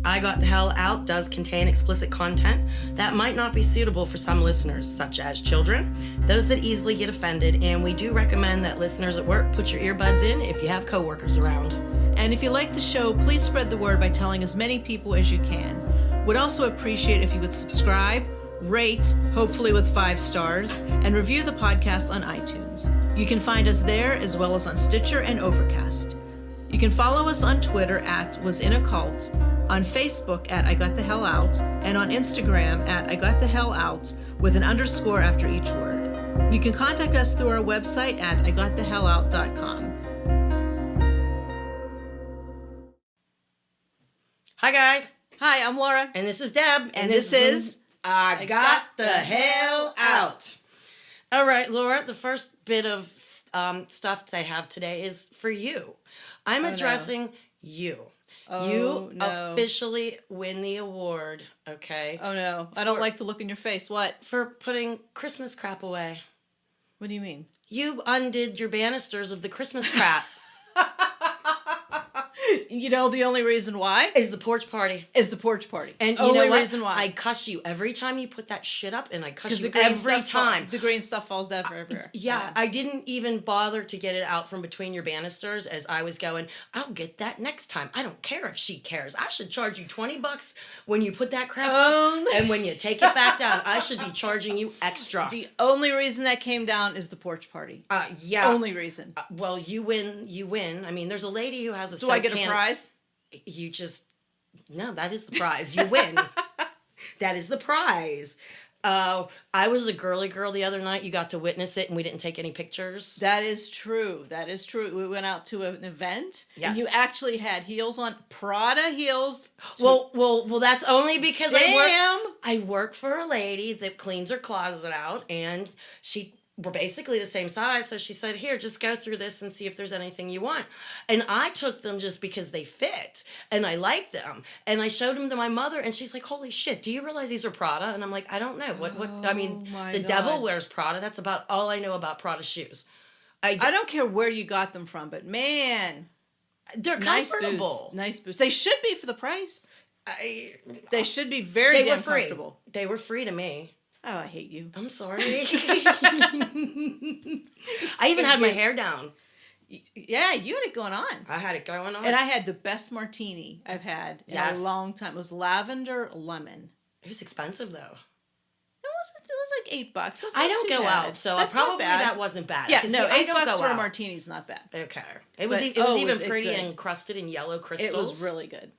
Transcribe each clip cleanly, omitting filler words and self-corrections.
I Got the Hell Out does contain explicit content that might not be suitable for some listeners, such as children, those that easily get offended, and we do recommend that listeners at work put your earbuds in if you have coworkers around. And if you like the show, please spread the word by telling as many people as you can. Would also appreciate if you would subscribe, rate, hopefully with 5 stars, and review the podcast on iTunes. You can find us there as well as on Stitcher and Overcast. You can follow us on Twitter at Was In A Cult, on Facebook at I Got The Hell Out, and on Instagram at I Got The Hell Out with an underscore after each word. You can contact us through our website at IGotTheHellOut.com. Hi guys, Hi, I'm Laura. and this is Deb, And this is I Got the Hell Out. All right, Laura, the first bit of stuff I have today is for you. I'm addressing you. You officially win the award, okay? Oh no, I don't like the look in your face. What? For putting Christmas crap away. What do you mean? You undid your banisters of the Christmas crap. You know, the only reason why Is the porch party. is the porch party. And you only know what? reason why. I cuss you every time you put that shit up, and I cuss you green every stuff time. the green stuff falls down everywhere. Yeah, I didn't even bother to get it out from between your banisters as I was going, I'll get that next time. I don't care if she cares. I should charge you $20 when you put that crap up, and when you take it back down, I should be charging you extra. The only reason that came down is the porch party. Yeah. Only reason. Well, you win. I mean, there's a lady who has a Do I get a prize? You just, no, that is the prize. You win. That is the prize. I was a girly girl the other night. You got to witness it, and we didn't take any pictures. That is true. That is true. We went out to an event, Yes. and you actually had heels on, Prada heels. Well, that's only because Damn. I work for a lady that cleans her closet out, and we're basically the same size. So she said, here, just go through this and see if there's anything you want. And I took them just because they fit and I liked them. And I showed them to my mother, and she's like, holy shit, do you realize these are Prada? And I'm like, I don't know. I mean, the devil wears Prada. That's about all I know about Prada shoes. I don't care where you got them from, but man, they're nice comfortable. boots. Nice boots. They should be for the price. They should be They very damn were free. comfortable. They were free to me. Oh, I hate you. I'm sorry. I even had my hair down. Yeah, you had it going on. I had it going on. And I had the best martini I've had in a long time. It was lavender lemon. It was expensive though. It was like $8. That's not I don't too go bad. out, so That's probably not bad. that wasn't bad. Yeah, See, no, I don't $8 go for a out. martini's not bad. Okay. It was But, even was it pretty good? encrusted in yellow crystals. It was really good.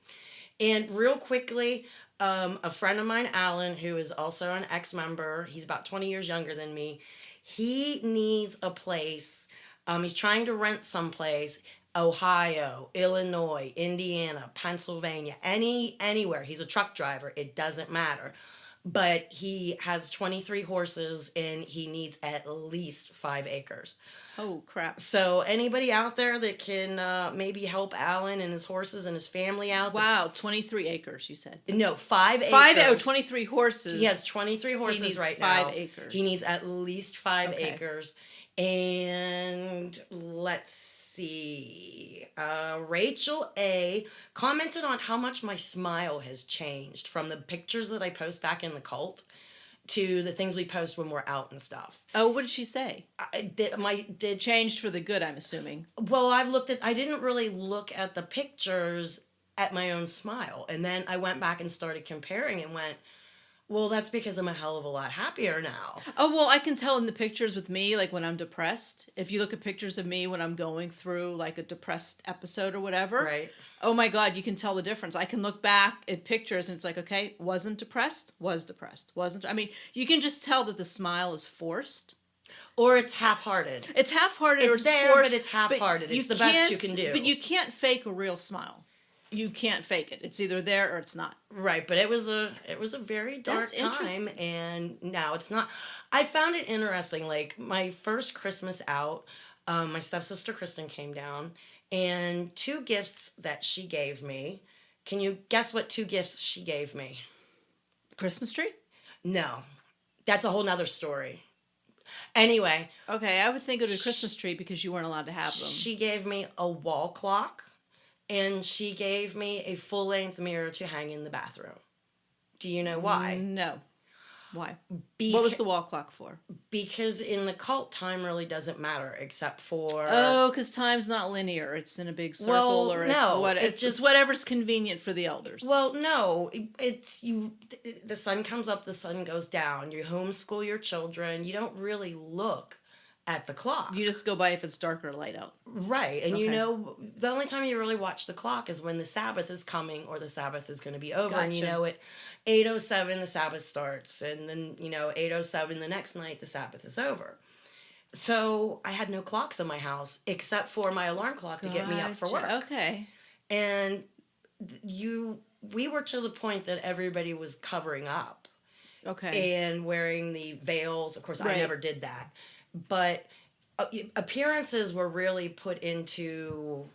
And real quickly, a friend of mine, Alan, who is also an ex-member, he's about 20 years younger than me. He needs a place. He's trying to rent someplace. Ohio, Illinois, Indiana, Pennsylvania, anywhere. He's a truck driver. It doesn't matter. But he has 23 horses and he needs at least 5 acres. Oh, crap. So anybody out there that can maybe help Alan and his horses and his family out. Wow, 23 acres, you said. No, 5 acres. 23 horses. He has 23 horses right now. 5 acres. He needs at least 5 acres. And let's see. Rachel A. commented on how much my smile has changed from the pictures that I post back in the cult to the things we post when we're out and stuff. Oh, what did she say? Did Changed for the good, I'm assuming. Well, I didn't really look at the pictures at my own smile. And then I went back and started comparing and went, well, that's because I'm a hell of a lot happier now. Oh, well, I can tell in the pictures with me, like when I'm depressed. If you look at pictures of me when I'm going through like a depressed episode or whatever. Right. Oh my God, you can tell the difference. I can look back at pictures and it's like, okay, wasn't depressed, was depressed, wasn't. I mean, you can just tell that the smile is forced. Or it's half-hearted. It's half-hearted or It's there, forced, but it's half-hearted. It's the best you can do. But you can't fake a real smile. You can't fake it. It's either there or it's not. Right, but it was a very dark time, and now it's not. I found it interesting. Like my first Christmas out, my stepsister Kristen came down, and 2 gifts that she gave me. Can you guess what 2 gifts she gave me? Christmas tree? No, that's a whole nother story. Anyway. Okay, I would think it was a Christmas tree because you weren't allowed to have them. She gave me a wall clock and she gave me a full-length mirror to hang in the bathroom. Do you know why? No. Why? Beca- What was the wall clock for? Because in the cult, time really doesn't matter except for... Oh, because time's not linear. It's in a big circle, Well, or no, it's whatever's convenient for the elders. Well, no, it's you. The sun comes up, the sun goes down. You homeschool your children. You don't really look at the clock. You just go by if it's dark or light out. Right. And Okay. you know, the only time you really watch the clock is when the Sabbath is coming or the Sabbath is going to be over. And you Gotcha. know, at 8:07 the Sabbath starts. And then, 8:07 the next night the Sabbath is over. So I had no clocks in my house except for my alarm clock to get me up for Gotcha. work. Okay. And we were to the point that everybody was covering up. Okay. And wearing the veils. Of course, I Right. never did that. But appearances were really put into,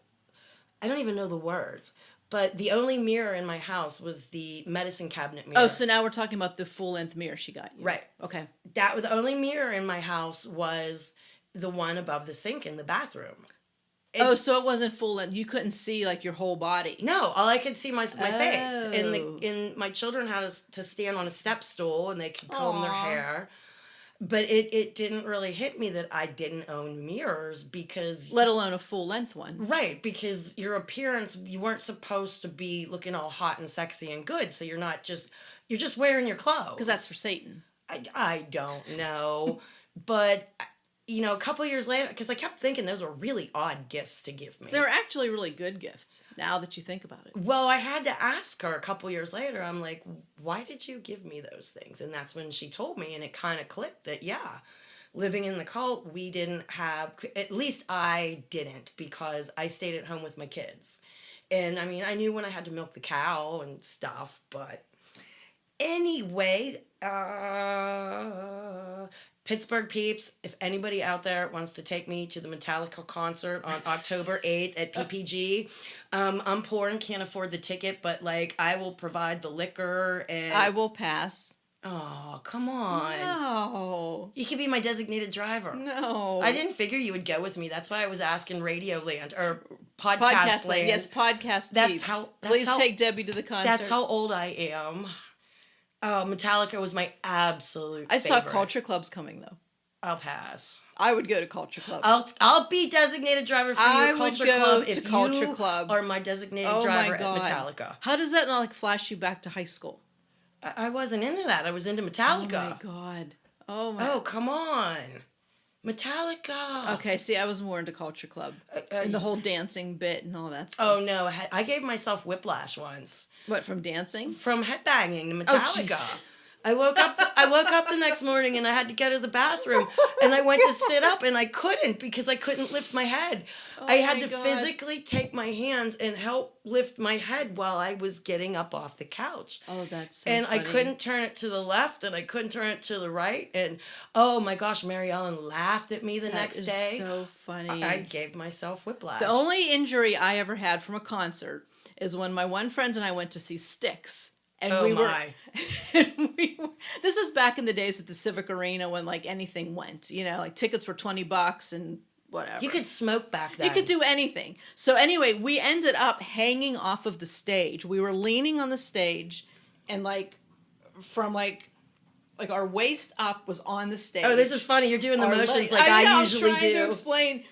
I don't even know the words, but the only mirror in my house was the medicine cabinet mirror. Oh, so now we're talking about the full-length mirror she got you. Right. Okay. That was the only mirror in my house was the one above the sink in the bathroom. So it wasn't full-length. You couldn't see like your whole body. No, all I could see my face, and Oh. and my children had to stand on a step stool, and they could comb their Aw. hair. But it didn't really hit me that I didn't own mirrors because... Let alone a full-length one. Right, because your appearance, you weren't supposed to be looking all hot and sexy and good, so you're just wearing your clothes. Because that's for Satan. I don't know. But, a couple years later, because I kept thinking those were really odd gifts to give me. They're actually really good gifts, now that you think about it. Well, I had to ask her a couple years later. I'm like, why did you give me those things? And that's when she told me, and it kind of clicked that, yeah, living in the cult, we didn't have, at least I didn't, because I stayed at home with my kids. And I mean, I knew when I had to milk the cow and stuff, but anyway, Pittsburgh peeps, if anybody out there wants to take me to the Metallica concert on October 8th at PPG, I'm poor and can't afford the ticket, but I will provide the liquor and... I will pass. Oh, come on. No. You can be my designated driver. No. I didn't figure you would go with me. That's why I was asking Radio Land or Podcast Land. Yes, podcast That's peeps. how- that's Please how- take Debbie to the concert. That's how old I am. Oh, Metallica was my absolute I saw favorite. Culture Club's coming, though. I'll pass. I would go to Culture Club. I'll be designated driver for I your would Culture go Club to if Culture you Club. are my designated Oh my driver at God. Metallica. How does that not flash you back to high school? I wasn't into that. I was into Oh Metallica. my God. Oh my. Oh, come on. Metallica. Okay, see, I was more into Culture Club. And the whole dancing bit and all that stuff. Oh, no. I gave myself whiplash once. What, from dancing? From headbanging to Oh, Metallica. jeez. I woke up the next morning and I had to go to the bathroom and I went to sit up and I couldn't because I couldn't lift my head. Oh I had my to God. physically take my hands and help lift my head while I was getting up off the couch. Oh, that's so And funny. I couldn't turn it to the left and I couldn't turn it to the right. And oh my gosh, Mary Ellen laughed at me the That next is day. so funny. I gave myself whiplash. The only injury I ever had from a concert is when my one friend and I went to see Styx. And Oh, we my. This was back in the days at the Civic Arena when anything went, tickets were $20 and whatever. You could smoke back then. You could do anything. So anyway, we ended up hanging off of the stage. We were leaning on the stage and from our waist up was on the stage. Oh, this is funny. You're doing the Our motions legs- like I know, I I'm usually trying do. to explain.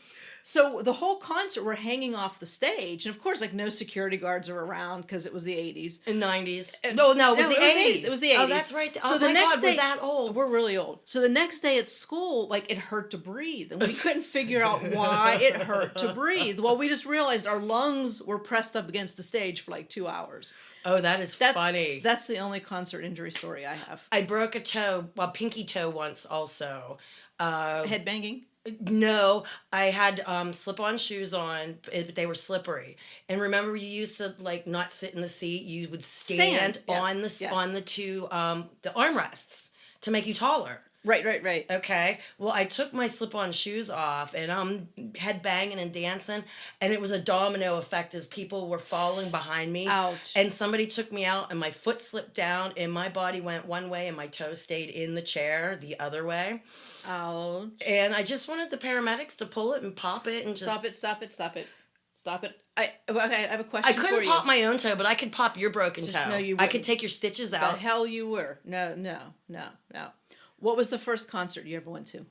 So the whole concert, we're hanging off the stage, and of course, no security guards are around because it was the 80s. In 90s. No, it was the 80s. It was the 80s. Oh, that's right. So Oh, the my next God, day, we're that old. We're really old. So the next day at school, it hurt to breathe, and we couldn't figure out why it hurt to breathe. Well, we just realized our lungs were pressed up against the stage for 2 hours. Oh, that's funny. That's the only concert injury story I have. I broke a toe, pinky toe once also. Headbanging? No, I had slip-on shoes on, but they were slippery. And remember, you used to not sit in the seat. You would stand yeah. on the Yes. on the two the armrests to make you taller. Right. Okay. Well, I took my slip-on shoes off and I'm headbanging and dancing, and it was a domino effect as people were falling behind me. Ouch. And somebody took me out, and my foot slipped down, and my body went one way, and my toe stayed in the chair the other way. Ouch. And I just wanted the paramedics to pull it and pop it and just Stop it. Stop it. Okay, I have a question I for you. couldn't pop my own toe, but I could pop your broken toe. No, you I could wouldn't. take your stitches The out. hell you were. No. What was the first concert you ever went to?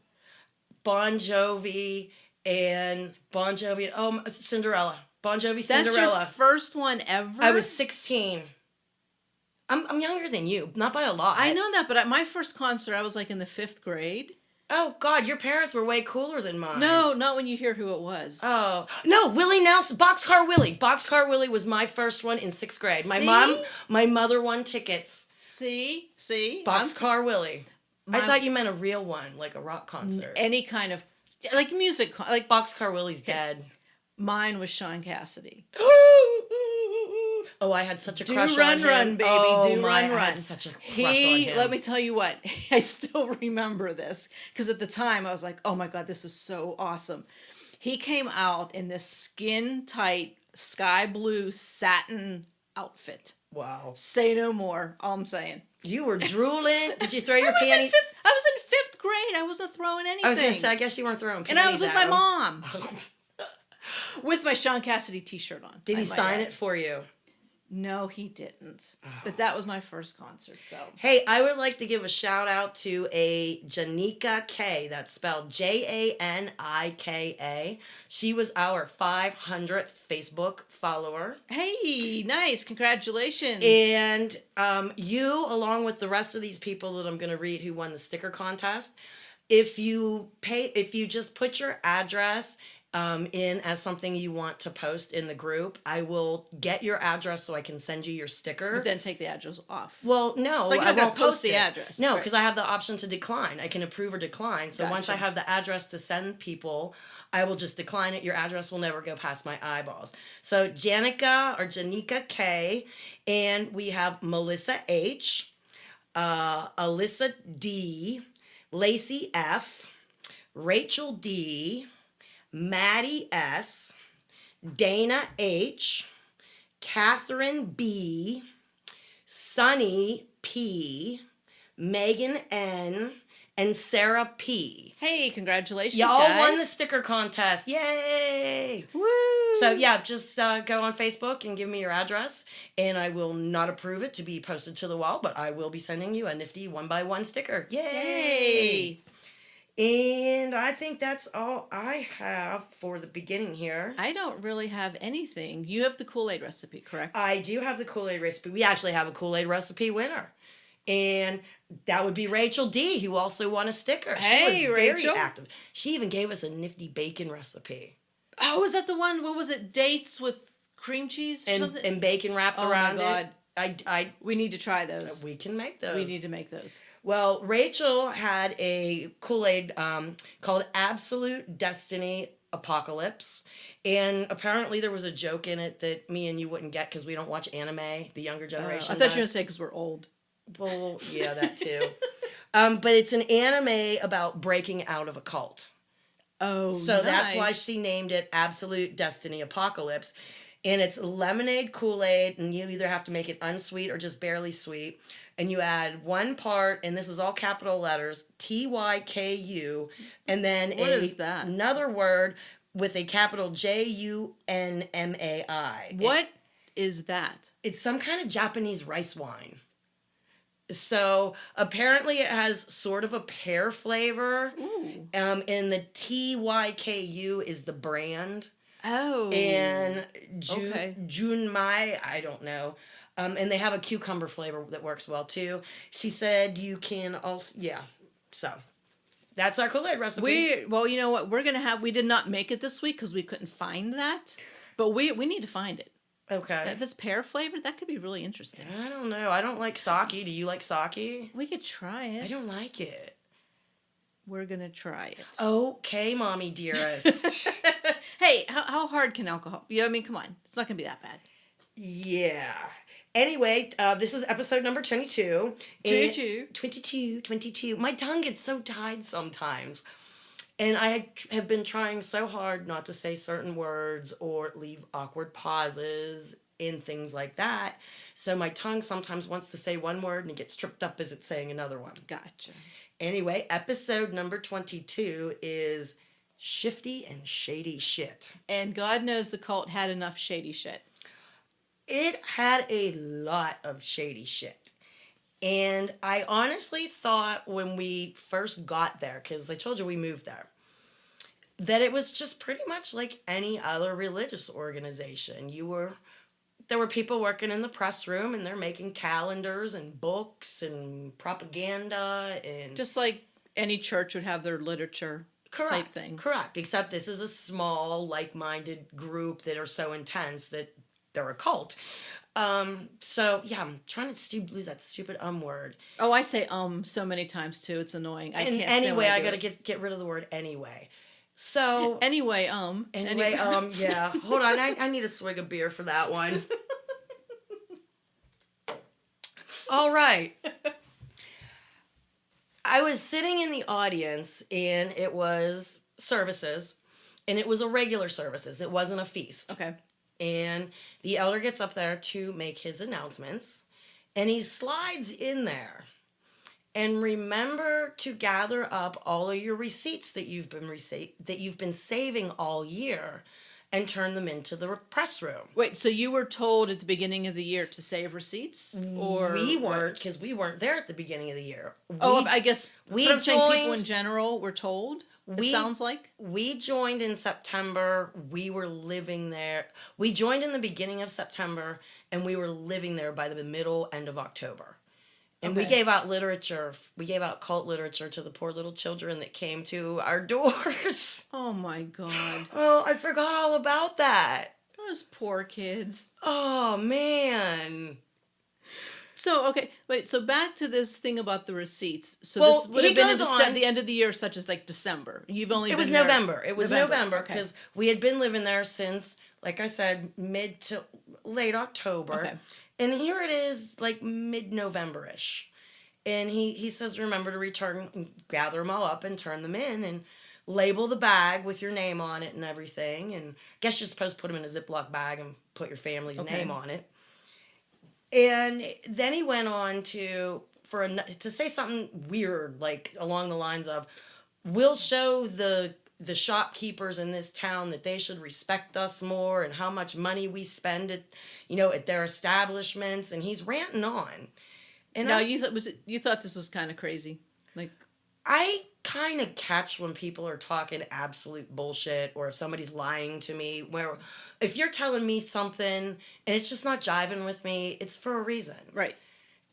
Bon Jovi. Oh, Cinderella. Bon Jovi, That's Cinderella. your first one ever? I was 16. I'm younger than you, not by a lot. I know that, but my first concert, I was like in the 5th grade. Oh, God, your parents were way cooler than mine. No, not when you hear who it was. Oh, no, Willie Nelson, Boxcar Willie. Boxcar Willie was my first one in 6th grade. My mother won tickets. See? Boxcar Willie. I thought you meant a real one, like a rock concert. Any kind of, like music, like Boxcar Willie's dead. Mine was Sean Cassidy. Oh, I had such a crush on him. Do Run, baby. Do Run. I had such a crush on him. Let me tell you what, I still remember this, because at the time I was like, oh my God, this is so awesome. He came out in this skin-tight, sky blue satin outfit. Wow. Say no more, all I'm saying. You were drooling. Did you throw your panties? I was in 5th grade. I wasn't throwing anything. I was going to say, I guess you weren't throwing panties. And I was with my him. mom. With my Sean Cassidy t-shirt on. Did he sign it for you? No, he didn't. But that was my first concert, so. Hey, I would like to give a shout out to a Janika K. That's spelled Janika. She was our 500th Facebook follower. Hey, nice. Congratulations. And you, along with the rest of these people that I'm going to read who won the sticker contest, if you just put your address in as something you want to post in the group, I will get your address so I can send you your sticker. But then take the address off. Well, no, like I won't post the it. address. No, because I have the option to decline. I can approve or decline. So once I have the address to send people, I will just decline it. Your address will never go past my eyeballs. So Janika K, and we have Melissa H, Alyssa D, Lacey F, Rachel D, Maddie S, Dana H, Catherine B, Sunny P, Megan N, and Sarah P. Hey, congratulations, Y'all guys. won the sticker contest. Yay! Woo! So, yeah, just go on Facebook and give me your address, and I will not approve it to be posted to the wall, but I will be sending you a nifty 1x1 sticker. Yay! And I think that's all I have for the beginning here. I don't really have anything. You have the Kool-Aid recipe, correct? I do have the Kool-Aid recipe. We actually have a Kool-Aid recipe winner. And that would be Rachel D, who also won a sticker. Hey, she was very Rachel. active. She even gave us a nifty bacon recipe. Oh, is that the one? What was it? Dates with cream cheese or something? And bacon wrapped around it. Oh my God. We need to try those. We can make those. We need to make those. Well, Rachel had a Kool-Aid called Absolute Destiny Apocalypse. And apparently there was a joke in it that me and you wouldn't get because we don't watch anime. The younger generation I thought you were does. going to say because we're old. Well, yeah, that too. But it's an anime about breaking out of a cult. Oh, so that's why she named it Absolute Destiny Apocalypse. And it's lemonade Kool-Aid, and you either have to make it unsweet or just barely sweet. And you add one part, and this is all capital letters, TYKU, and then what is that? Another word with a capital JUNMAI. What is that? It's some kind of Japanese rice wine. So apparently it has sort of a pear flavor. Ooh. And the TYKU is the brand. Oh. And Junmai, I don't know. And they have a cucumber flavor that works well too. She said you can also, yeah. So that's our Kool-Aid recipe. Well, you know what? We did not make it this week because we couldn't find that. But we need to find it. Okay. If it's pear flavored, that could be really interesting. I don't know. I don't like sake. Do you like sake? We could try it. I don't like it. We're going to try it. Okay, mommy dearest. Hey, how hard can alcohol be? I mean, come on. It's not going to be that bad. Yeah. Anyway, this is episode number 22. 22. My tongue gets so tied sometimes. And I have been trying so hard not to say certain words or leave awkward pauses and things like that. So my tongue sometimes wants to say one word and it gets tripped up as it's saying another one. Gotcha. Anyway, episode number 22 is Shifty and Shady Shit. And God knows the cult had enough shady shit. It had a lot of shady shit. And I honestly thought when we first got there, because I told you we moved there, that it was just pretty much like any other religious organization. There were people working in the press room and they're making calendars and books and propaganda and Just like any church would have their literature type thing. Correct. Except this is a small, like-minded group that are so intense that they're a cult. So yeah, I'm trying to lose that stupid word. Oh, I say so many times too. It's annoying. I And can't. anyway, I gotta get rid of the word anyway. So anyway, yeah. Hold on, I need a swig of beer for that one. All right. I was sitting in the audience, and it was services, and it was a regular services. It wasn't a feast. Okay. And the elder gets up there to make his announcements, and he slides in there. And remember to gather up all of your receipts that you've been saving all year, and turn them into the press room. Wait, so you were told at the beginning of the year to save receipts, or we weren't, because we weren't there at the beginning of the year. I guess I'm saying people in general were told. It sounds like we joined in September. We were living there. We joined in the beginning of September, and we were living there by the middle end of October. And we gave out literature. We gave out cult literature to the poor little children that came to our doors. Oh my God. Oh, I forgot all about that. Those poor kids. Oh, man. So, okay, wait, so back to this thing about the receipts. So Well, this would have been on. the end of the year, such as like December. You've only It been was there. November. It was November okay. because we had been living there since, like I said, mid to late October. Okay. And here it is, like mid-November-ish. And he says, remember to return, and gather them all up and turn them in and label the bag with your name on it and everything. And I guess you're supposed to put them in a Ziploc bag and put your family's name on it. And then he went on to say something weird, like along the lines of, we'll show the shopkeepers in this town that they should respect us more and how much money we spend at their establishments. And he's ranting on. And now you thought this was kind of crazy, like I kind of catch when people are talking absolute bullshit, or if somebody's lying to me. Where if you're telling me something and it's just not jiving with me, it's for a reason, right?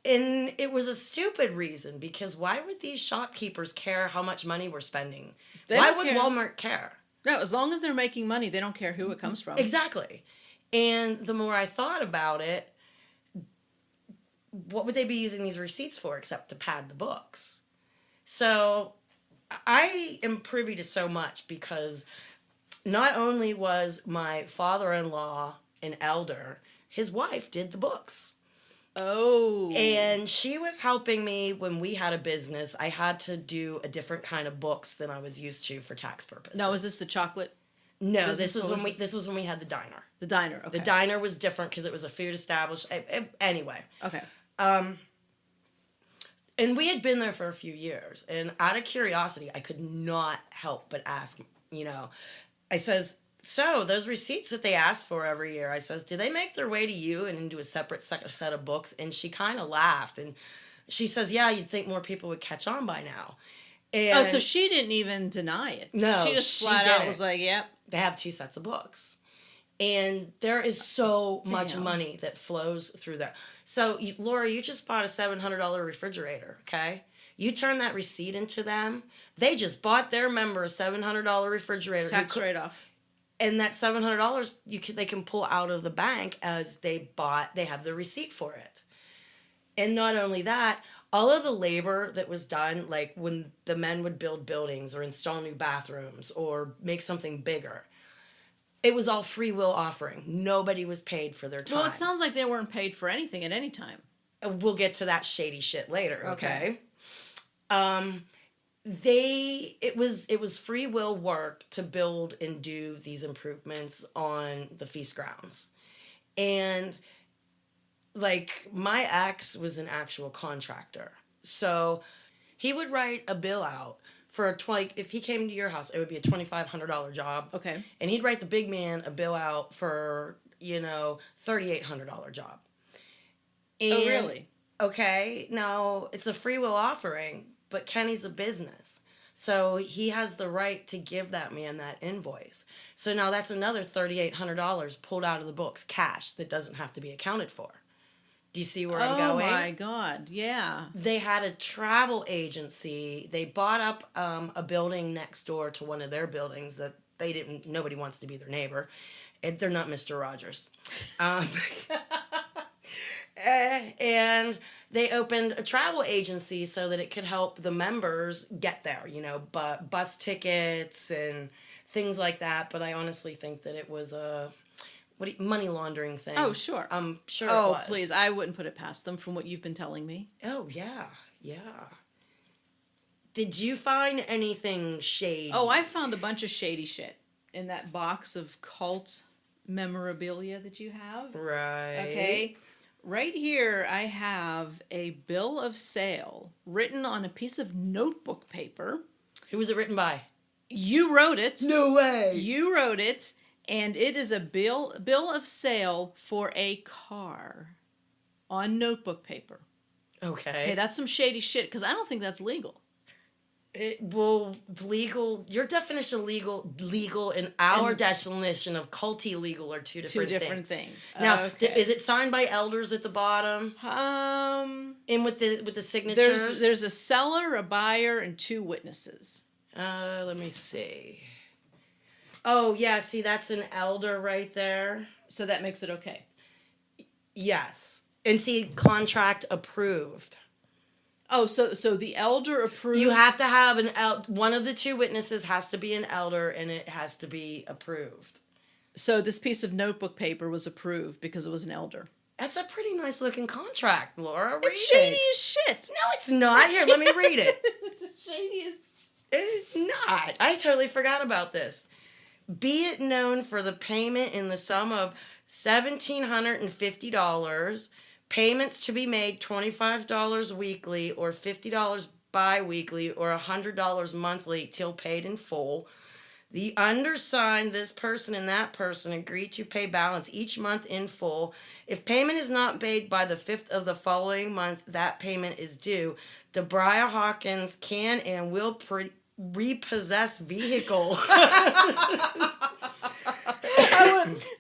And it was a stupid reason, because why would these shopkeepers care how much money we're spending? Why would Walmart care? No, as long as they're making money, they don't care who it comes from. Exactly. And the more I thought about it, what would they be using these receipts for except to pad the books? So I am privy to so much, because not only was my father-in-law an elder, his wife did the books. Oh. And she was helping me when we had a business. I had to do a different kind of books than I was used to for tax purposes. Now, is this the chocolate? No, this was when we had the diner. The diner, okay. The diner was different because it was a food establishment. Anyway. Okay. And we had been there for a few years. And out of curiosity, I could not help but ask, I says, so those receipts that they ask for every year, I says, do they make their way to you and into a separate set of books? And she kind of laughed. And she says, yeah, you'd think more people would catch on by now. And so she didn't even deny it. No, she just flat out was like, yep. They have 2 sets of books. And there is so much money that flows through there. So, Laura, you just bought a $700 refrigerator, okay? You turn that receipt into them. They just bought their member a $700 refrigerator. Tax write-off. And that $700 they can pull out of the bank as they have the receipt for it. And not only that, all of the labor that was done, like when the men would build buildings or install new bathrooms or make something bigger, it was all free will offering. Nobody was paid for their time. Well, it sounds like they weren't paid for anything at any time. We'll get to that shady shit later, okay? It was free will work to build and do these improvements on the feast grounds. And like my ex was an actual contractor. So he would write a bill out for if he came to your house, it would be a $2,500 job. Okay. And he'd write the big man a bill out for, $3,800 job. And, Oh, really? Okay. Now, it's a free will offering, but Kenny's a business. So he has the right to give that man that invoice. So now that's another $3,800 pulled out of the books, cash, that doesn't have to be accounted for. Do you see where I'm going? Oh my God, yeah. They had a travel agency. They bought up a building next door to one of their buildings that nobody wants to be their neighbor. And they're not Mr. Rogers. And they opened a travel agency so that it could help the members get there, bus tickets and things like that. But I honestly think that it was a money laundering thing. Oh, sure. I'm sure it Oh, was. please. I wouldn't put it past them from what you've been telling me. Oh, yeah. Yeah. Did you find anything shady? Oh, I found a bunch of shady shit in that box of cult memorabilia that you have. Right. Okay. Right here, I have a bill of sale written on a piece of notebook paper. Who was it written by? You wrote it. No way. You wrote it, and it is a bill of sale for a car on notebook paper. Okay. Okay, that's some shady shit, because I don't think that's legal. Legal. Your definition of legal, and our definition of culty legal are two different things. Now, Okay. is it signed by elders at the bottom? And with the signatures. There's a seller, a buyer, and 2 witnesses. Let me see. Oh yeah, see that's an elder right there. So that makes it okay. Yes, and see contract approved. Oh, so the elder approved. You have to have one of the 2 witnesses has to be an elder, and it has to be approved. So this piece of notebook paper was approved because it was an elder. That's a pretty nice looking contract, Laura. Read It's shady it. as shit. No, it's not. Here, let me read it. It's shady as... It is not. I totally forgot about this. Be it known for the payment in the sum of $1,750. Payments to be made $25 weekly or $50 bi-weekly or $100 monthly till paid in full. The undersigned, this person and that person, agree to pay balance each month in full. If payment is not made by the 5th of the following month, that payment is due. DeBria Hawkins can and will repossess vehicle.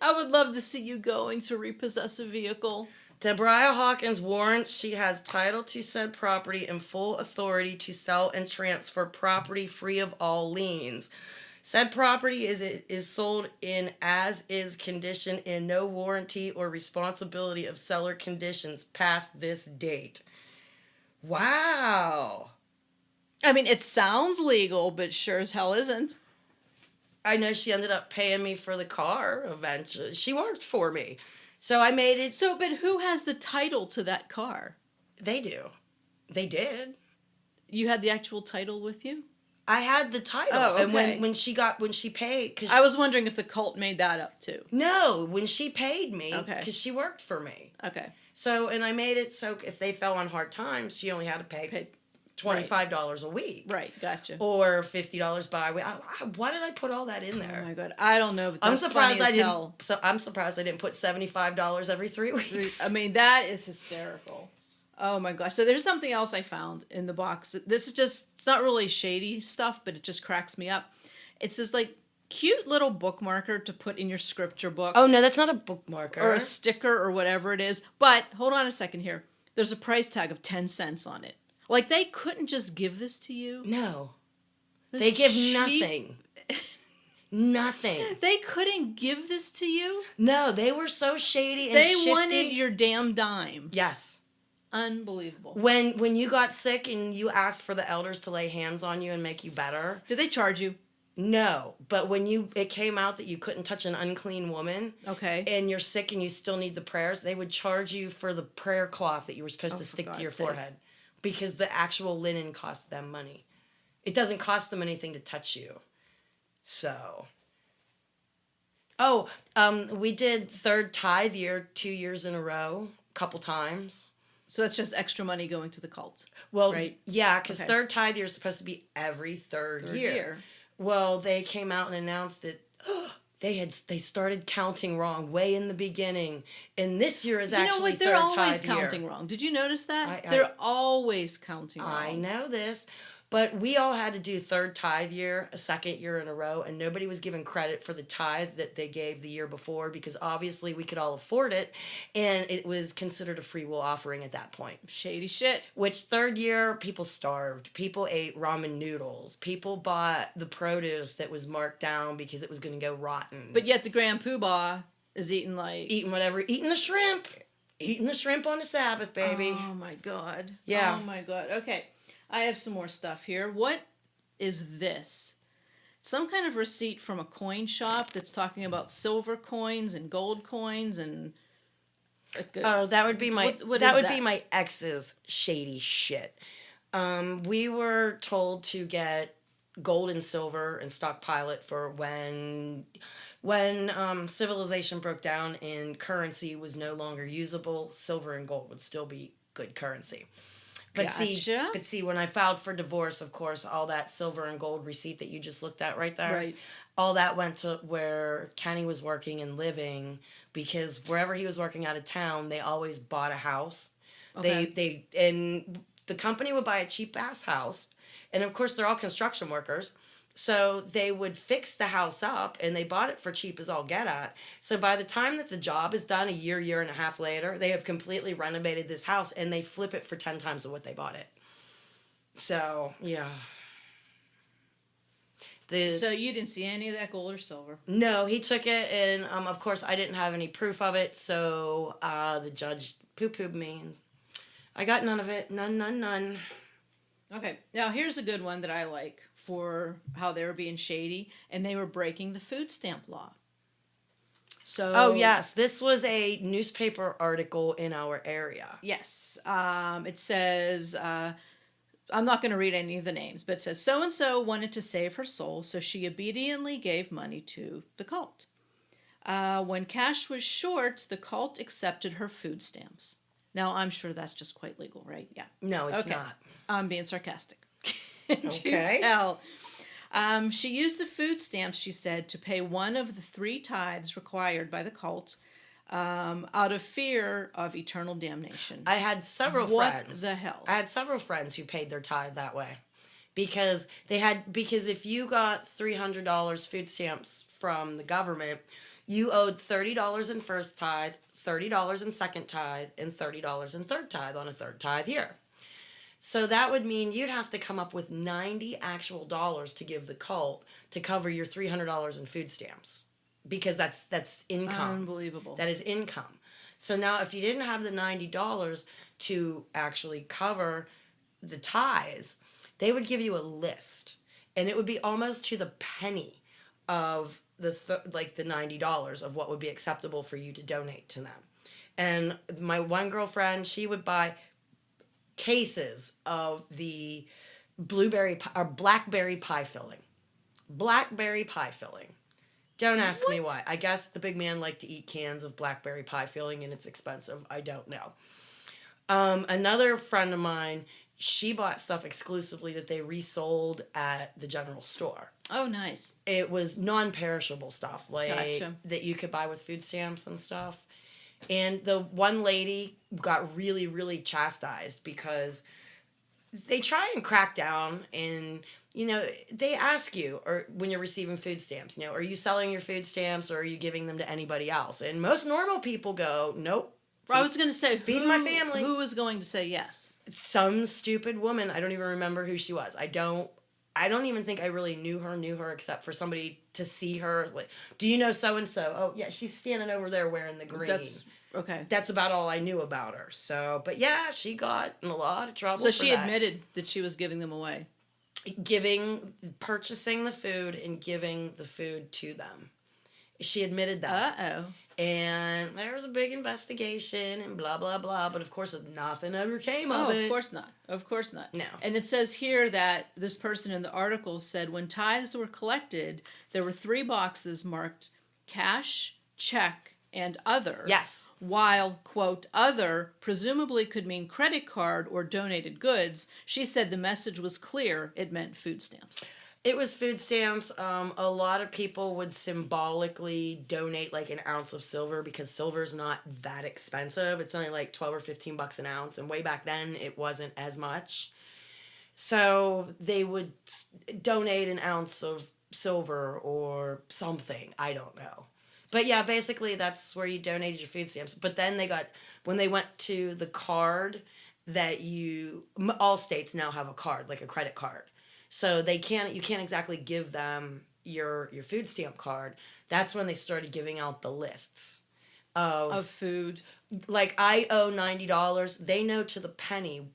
I would love to see you going to repossess a vehicle. DeBria Hawkins warrants she has title to said property and full authority to sell and transfer property free of all liens. Said property is sold in as-is condition and no warranty or responsibility of seller conditions past this date. Wow. I mean, it sounds legal, but sure as hell isn't. I know she ended up paying me for the car eventually. She worked for me. So I made it. So, but who has the title to that car? They do. They did. You had the actual title with you? I had the title. Oh, okay. And when she paid. Cause I was wondering if the cult made that up too. No, when she paid me. Okay. Because she worked for me. Okay. So, and I made it so if they fell on hard times, she only had to pay $25 a week. Right, gotcha. Or $50 bi-week. Why did I put all that in there? Oh my God, I don't know. But that's I'm surprised funny as hell. I'm surprised I didn't put $75 every 3 weeks. I mean, that is hysterical. Oh my gosh. So there's something else I found in the box. This is just, it's not really shady stuff, but it just cracks me up. It's this like cute little bookmarker to put in your scripture book. Oh no, that's not a bookmarker. Or a sticker or whatever it is. But hold on a second here. There's a price tag of 10 cents on it. Like, they couldn't just give this to you? No. That's They give cheap. nothing. Nothing. They couldn't give this to you? No, they were so shady and They shifty. wanted your damn dime. Yes. Unbelievable. When you got sick and you asked for the elders to lay hands on you and make you better. Did they charge you? No, but when it came out that you couldn't touch an unclean woman, Okay. and you're sick and you still need the prayers, they would charge you for the prayer cloth that you were supposed to stick to your forehead, because the actual linen cost them money. It doesn't cost them anything to touch you. So, we did third tithe year 2 years in a row, a couple times. So that's just extra money going to the cult. Well, right? yeah, because Okay. third tithe year is supposed to be every third Third year. year. Well, they came out and announced that they started counting wrong way in the beginning, and this year is actually They're third always tithe year. counting wrong. Did you notice that? I- They're always counting wrong. I know this, but we all had to do third tithe year, a second year in a row, and nobody was given credit for the tithe that they gave the year before because obviously we could all afford it, and it was considered a free will offering at that point. Shady shit. Which third year, people starved. People ate ramen noodles. People bought the produce that was marked down because it was going to go rotten. But yet the Grand Poobah is eating eating the shrimp. Eating the shrimp on the Sabbath, baby. Oh my God. Yeah. Oh my God. Okay. I have some more stuff here. What is this? Some kind of receipt from a coin shop that's talking about silver coins and gold coins and. Oh, that would be my what that is would that? be my ex's shady shit. We were told to get gold and silver and stockpile it for when civilization broke down and currency was no longer usable. Silver and gold would still be good currency. But Gotcha. see, when I filed for divorce, of course, all that silver and gold receipt that you just looked at right there, Right. all that went to where Kenny was working and living, because wherever he was working out of town, they always bought a house. Okay. And the company would buy a cheap ass house, and of course they're all construction workers. So they would fix the house up, and they bought it for cheap as all get at. So by the time that the job is done, a year and a half later, they have completely renovated this house, and they flip it for 10 times of what they bought it. So, yeah. So you didn't see any of that gold or silver? No, he took it, and of course I didn't have any proof of it, so the judge poo-pooed me. And I got none of it. None. Okay. Now here's a good one that I like for how they were being shady, and they were breaking the food stamp law. So. Oh, yes. This was a newspaper article in our area. Yes. It says, I'm not going to read any of the names, but it says, so-and-so wanted to save her soul, so she obediently gave money to the cult. When cash was short, the cult accepted her food stamps. Now, I'm sure that's just quite legal, right? Yeah. No, it's not. I'm being sarcastic. Okay. Tell. She used the food stamps, she said, to pay one of the 3 tithes required by the cult out of fear of eternal damnation. I had several What friends. the hell? I had several friends who paid their tithe that way. Because if you got $300 food stamps from the government, you owed $30 in first tithe, $30 in second tithe, and $30 in third tithe on a third tithe year. So that would mean you'd have to come up with 90 actual dollars to give the cult to cover your $300 in food stamps, because that's income. Unbelievable. That is income. So now if you didn't have the $90 to actually cover the tithes, they would give you a list, and it would be almost to the penny of the $90 of what would be acceptable for you to donate to them. And my one girlfriend, she would buy cases of the blackberry pie filling. Blackberry pie filling. Don't ask me why. I guess the big man liked to eat cans of blackberry pie filling, and it's expensive. I don't know. Another friend of mine, she bought stuff exclusively that they resold at the general store. Oh, nice. It was non-perishable stuff, like Gotcha. that you could buy with food stamps and stuff. And the one lady got really, really chastised because they try and crack down, and they ask you, or when you're receiving food stamps, are you selling your food stamps, or are you giving them to anybody else? And most normal people go, nope. I was going to say, feed my family. Who was going to say yes? Some stupid woman. I don't even remember who she was. I don't even think I really knew her except for somebody to see her. Like, do you know so-and-so? Oh, yeah, she's standing over there wearing the green. That's about all I knew about her. So, but yeah, she got in a lot of trouble. So she admitted that she was giving them away. Purchasing the food and giving the food to them. She admitted that. Uh-oh. And there was a big investigation and blah, blah, blah. But of course, nothing ever came of it. Of course not. Of course not. No. And it says here that this person in the article said when tithes were collected, there were 3 boxes marked cash, check, and other. Yes. While, quote, other presumably could mean credit card or donated goods, she said the message was clear. It meant food stamps. It was food stamps. A lot of people would symbolically donate like an ounce of silver because silver is not that expensive. It's only like 12 or 15 bucks an ounce. And way back then, it wasn't as much. So they would donate an ounce of silver or something. I don't know. But yeah, basically that's where you donated your food stamps. But then when they went to the card that all states now have a card, like a credit card. So you can't exactly give them your food stamp card. That's when they started giving out the lists Of food. like I owe $90. They know to the penny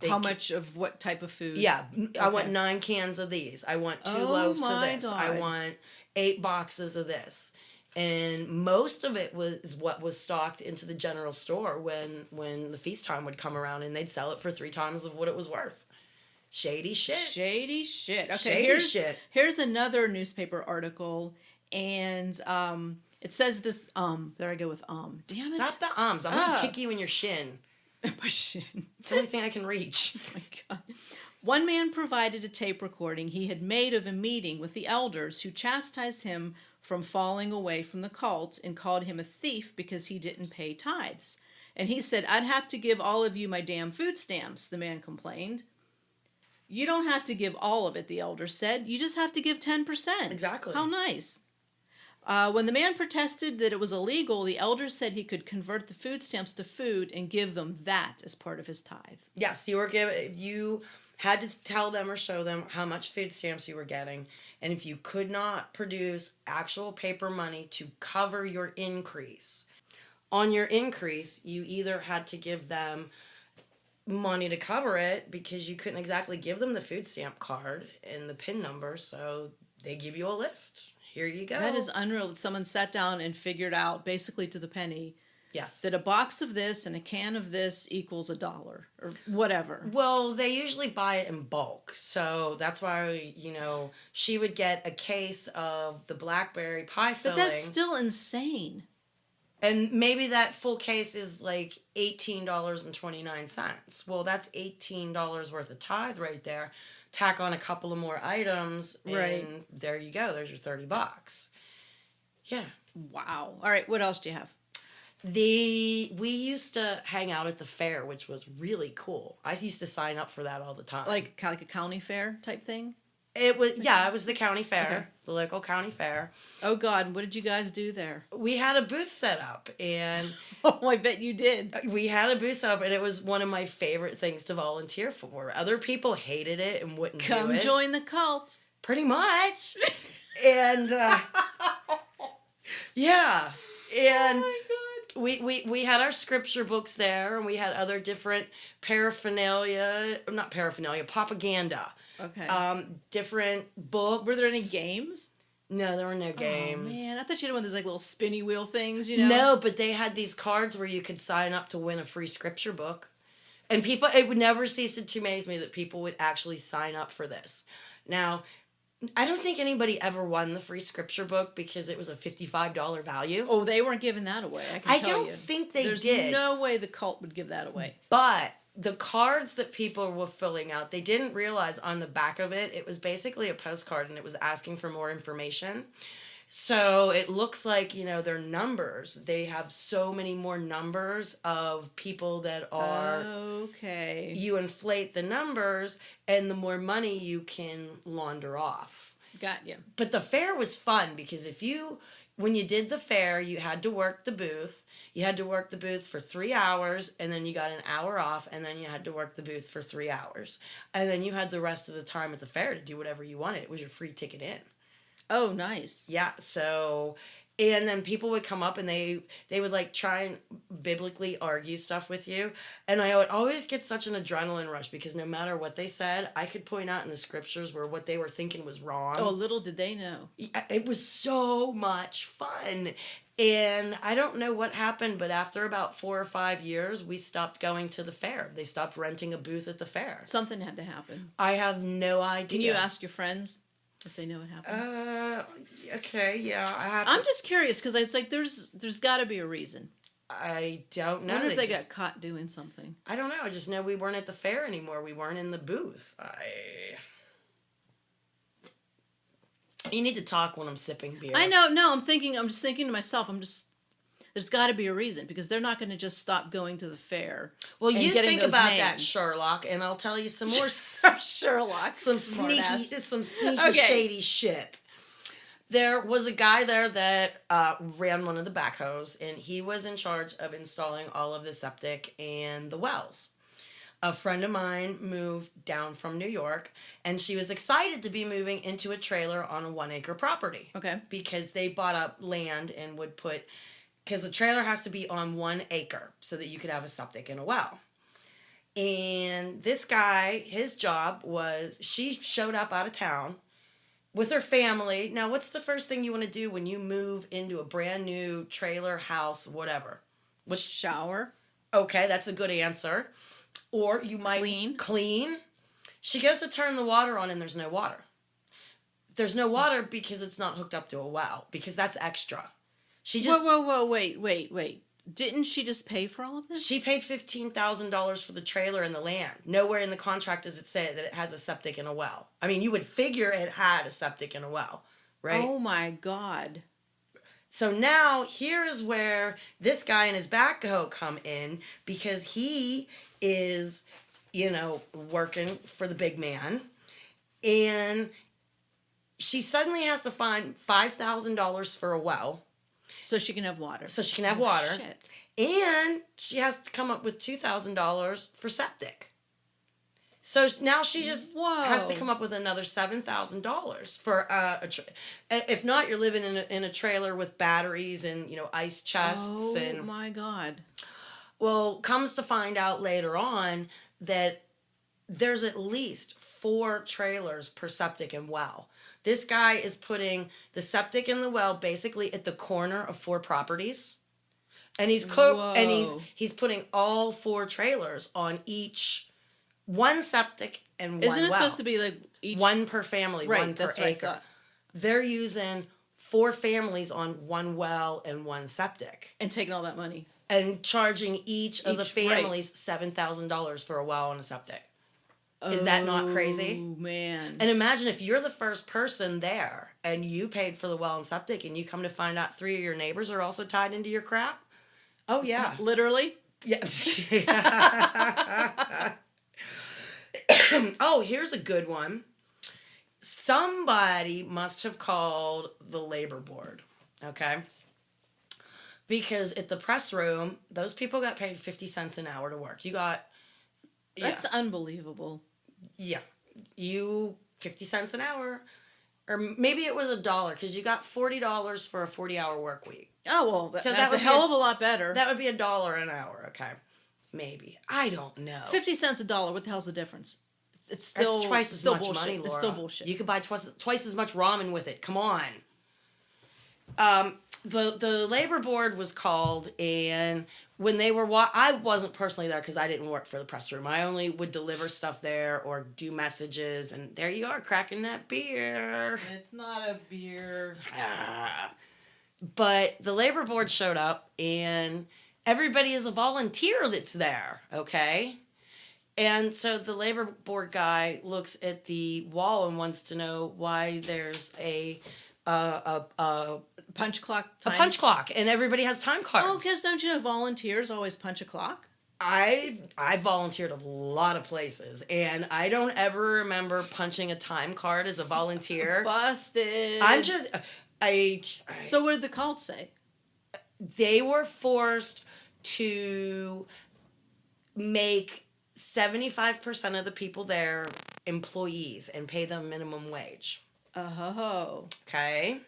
how much of what type of food. Yeah, Okay. I want 9 cans of these. I want 2 loaves of this. God. I want 8 boxes of this. And most of it was what was stocked into the general store when the feast time would come around, and they'd sell it for 3 times of what it was worth. Shady shit. Shady shit. Okay, Shady shit. Here's another newspaper article, and it says this. There I go with Damn it! Stop the ums. I'm gonna kick you in your shin. My shin. It's the only thing I can reach. Oh my God. One man provided a tape recording he had made of a meeting with the elders who chastised him from falling away from the cult and called him a thief because he didn't pay tithes. And he said, "I'd have to give all of you my damn food stamps," the man complained. "You don't have to give all of it," the elder said. "You just have to give 10%. Exactly. How nice. When the man protested that it was illegal, the elder said he could convert the food stamps to food and give them that as part of his tithe. Yes, you had to tell them or show them how much food stamps you were getting. And if you could not produce actual paper money to cover your increase, on your increase, you either had to give them money to cover it because you couldn't exactly give them the food stamp card and the PIN number, so they give you a list. Here you go. That is unreal that someone sat down and figured out, basically to the penny, yes, that a box of this and a can of this equals $1 or whatever. Well, they usually buy it in bulk, so that's why, she would get a case of the blackberry pie filling. But that's still insane. And maybe that full case is like $18.29. Well, that's $18 worth of tithe right there. Tack on a couple of more items, and right. There you go. There's your $30. Yeah. Wow. All right. What else do you have? We used to hang out at the fair, which was really cool. I used to sign up for that all the time. Like a county fair type thing? It was the county fair, okay. The local county fair. Oh God, what did you guys do there? We had a booth set up, and oh, I bet you did. We had a booth set up, and it was one of my favorite things to volunteer for. Other people hated it and wouldn't do it. Come join the cult. Pretty much. And yeah, and oh my God. We had our scripture books there, and we had other different propaganda. Okay. Different books. Were there any games? No, there were no games. Oh, man. I thought you had one of those like little spinny wheel things, No, but they had these cards where you could sign up to win a free scripture book. And it would never cease to amaze me that people would actually sign up for this. Now, I don't think anybody ever won the free scripture book because it was a $55 value. Oh, they weren't giving that away, I can tell you. I don't think they did. There's no way the cult would give that away. But the cards that people were filling out, they didn't realize on the back of it was basically a postcard, and it was asking for more information. So it looks like, their numbers. They have so many more numbers of people that are... Okay. You inflate the numbers, and the more money you can launder off. Got you. But the fair was fun because when you did the fair, you had to work the booth. You had to work the booth for 3 hours, and then you got an hour off, and then you had to work the booth for 3 hours. And then you had the rest of the time at the fair to do whatever you wanted. It was your free ticket in. Oh, nice. Yeah, so... And then people would come up, and they would, try and biblically argue stuff with you. And I would always get such an adrenaline rush because no matter what they said, I could point out in the scriptures where what they were thinking was wrong. Oh, little did they know. It was so much fun. And I don't know what happened, but after about 4 or 5 years, we stopped going to the fair. They stopped renting a booth at the fair. Something had to happen. I have no idea. Can you ask your friends? if they know what happened? Okay, yeah, I'm just curious because it's like there's got to be a reason. I don't know. I wonder if they got caught doing something. I don't know. I just know we weren't at the fair anymore. We weren't in the booth. You need to talk when I'm sipping beer. I know. No, I'm just thinking to myself. There's got to be a reason because they're not going to just stop going to the fair. Well, you think about names. that, Sherlock, and I'll tell you some more Sherlock, some sneaky shady shit. There was a guy there that ran one of the backhoes, and he was in charge of installing all of the septic and the wells. A friend of mine moved down from New York, and she was excited to be moving into a trailer on a 1 acre property. Okay. Because they bought up land and would put, because the trailer has to be on 1 acre so that you could have a septic and a well. And this guy, his job was, she showed up out of town with her family. Now, what's the first thing you want to do when you move into a brand new trailer, house, whatever? Shower. Okay, that's a good answer. Or you might clean. She goes to turn the water on and there's no water. There's no water because it's not hooked up to a well, because that's extra. She just Whoa, wait. Didn't she just pay for all of this? She paid $15,000 for the trailer and the land. Nowhere in the contract does it say that it has a septic and a well. I mean, you would figure it had a septic and a well, right? Oh my God. So now here is where this guy and his backhoe come in, because he is, working for the big man. And she suddenly has to find $5,000 for a well. So she can have water. Shit. And she has to come up with $2,000 for septic. So now she just has to come up with another $7,000 for if not, you're living in a trailer with batteries and ice chests. Oh my God! Well, comes to find out later on that there's at least 4 trailers per septic and well. This guy is putting the septic and the well basically at the corner of 4 properties, and he's he's putting all 4 trailers on each. 1 septic and 1 well. Isn't it supposed to be like each... 1 per family, right, 1 per acre. They're using 4 families on 1 well and 1 septic. And taking all that money. And charging each of the families $7,000 for a well and a septic. Is that not crazy? Oh, man. And imagine if you're the first person there and you paid for the well and septic and you come to find out 3 of your neighbors are also tied into your crap. Oh, yeah. Literally? Yeah. Oh, here's a good one. Somebody must have called the labor board, okay? Because at the press room, those people got paid 50 cents an hour to work. That's unbelievable. Yeah. 50 cents an hour. Or maybe it was $1 because you got $40 for a 40-hour work week. Oh, well, that's a hell of a lot better. That would be $1 an hour, okay? Maybe. I don't know. 50 cents $1. What the hell's the difference? It's still That's twice as much bullshit. money, Laura. It's still bullshit. You could buy twice as much ramen with it. Come on. The labor board was called, and when they were I wasn't personally there because I didn't work for the press room. I only would deliver stuff there or do messages, and there you are cracking that beer. It's not a beer. But the labor board showed up, and everybody is a volunteer that's there, okay? And so the labor board guy looks at the wall and wants to know why there's a punch clock. A punch clock, and everybody has time cards. Oh, because don't you know volunteers always punch a clock? I volunteered a lot of places, and I don't ever remember punching a time card as a volunteer. Busted. I'm just So what did the cult say? They were forced to make 75% of the people there employees and pay them minimum wage. Oh. Okay.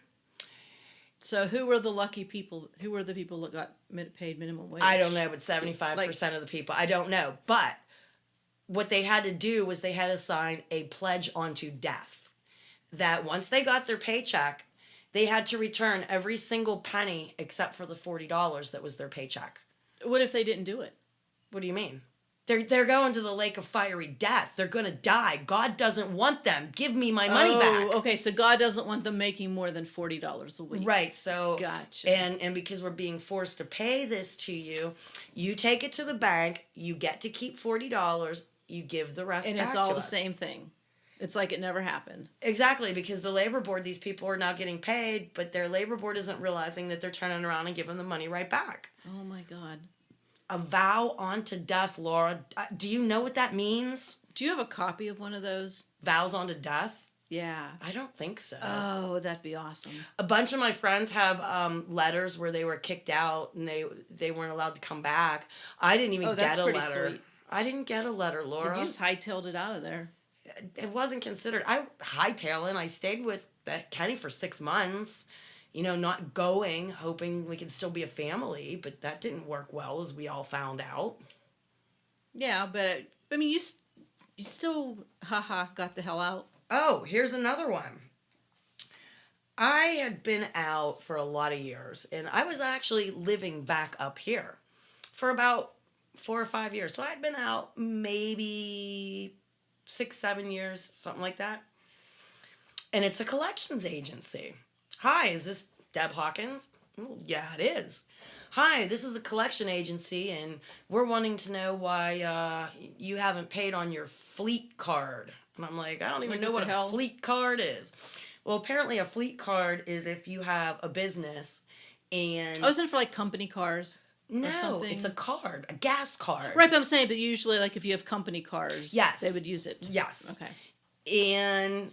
So who were the lucky people? Who were the people that got paid minimum wage? I don't know, but 75% of the people. I don't know. But what they had to do was they had to sign a pledge onto death that once they got their paycheck, they had to return every single penny except for the $40 that was their paycheck. What if they didn't do it? What do you mean? They're going to the lake of fiery death. They're going to die. God doesn't want them. Give me my money back. Okay, so God doesn't want them making more than $40 a week. Right. So Gotcha. And because we're being forced to pay this to you, you take it to the bank, you get to keep $40, you give the rest And back it's to all the us. same thing. It's like it never happened. Exactly, because the labor board, these people are now getting paid, but their labor board isn't realizing that they're turning around and giving the money right back. Oh my God. A vow onto death, Laura. Do you know what that means? Do you have a copy of one of those? Vows onto death? Yeah. I don't think so. Oh, that'd be awesome. A bunch of my friends have letters where they were kicked out and they weren't allowed to come back. I didn't even get a letter. Sweet. I didn't get a letter, Laura. You just hightailed it out of there. It wasn't considered. I hightailing. I stayed with Kenny for 6 months. Not going, hoping we could still be a family, but that didn't work well, as we all found out. Yeah, but I mean, you still, got the hell out. Oh, here's another one. I had been out for a lot of years, and I was actually living back up here for about 4 or 5 years. So I'd been out maybe 6, 7 years, something like that. And it's a collections agency. Hi, is this Deb Hawkins? Oh, yeah, it is. Hi, this is a collection agency, and we're wanting to know why you haven't paid on your fleet card. And I'm like, I don't even know what a fleet card is. Well, apparently a fleet card is if you have a business and... Oh, isn't it for like company cars? No, it's a card, a gas card. Right, but I'm saying, but usually like if you have company cars, yes, they would use it. Yes. Okay. And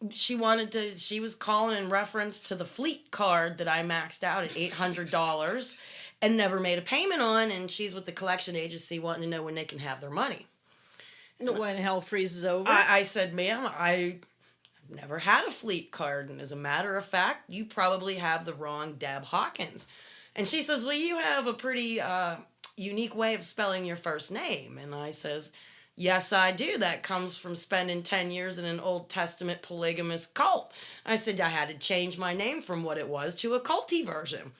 she was calling in reference to the fleet card that I maxed out at $800 and never made a payment on, and she's with the collection agency wanting to know when they can have their money. When hell freezes over? I said, ma'am, I've never had a fleet card, and as a matter of fact, you probably have the wrong Deb Hawkins. And she says, well, you have a pretty unique way of spelling your first name. And I says, yes, I do. That comes from spending 10 years in an Old Testament polygamous cult. I said I had to change my name from what it was to a culty version.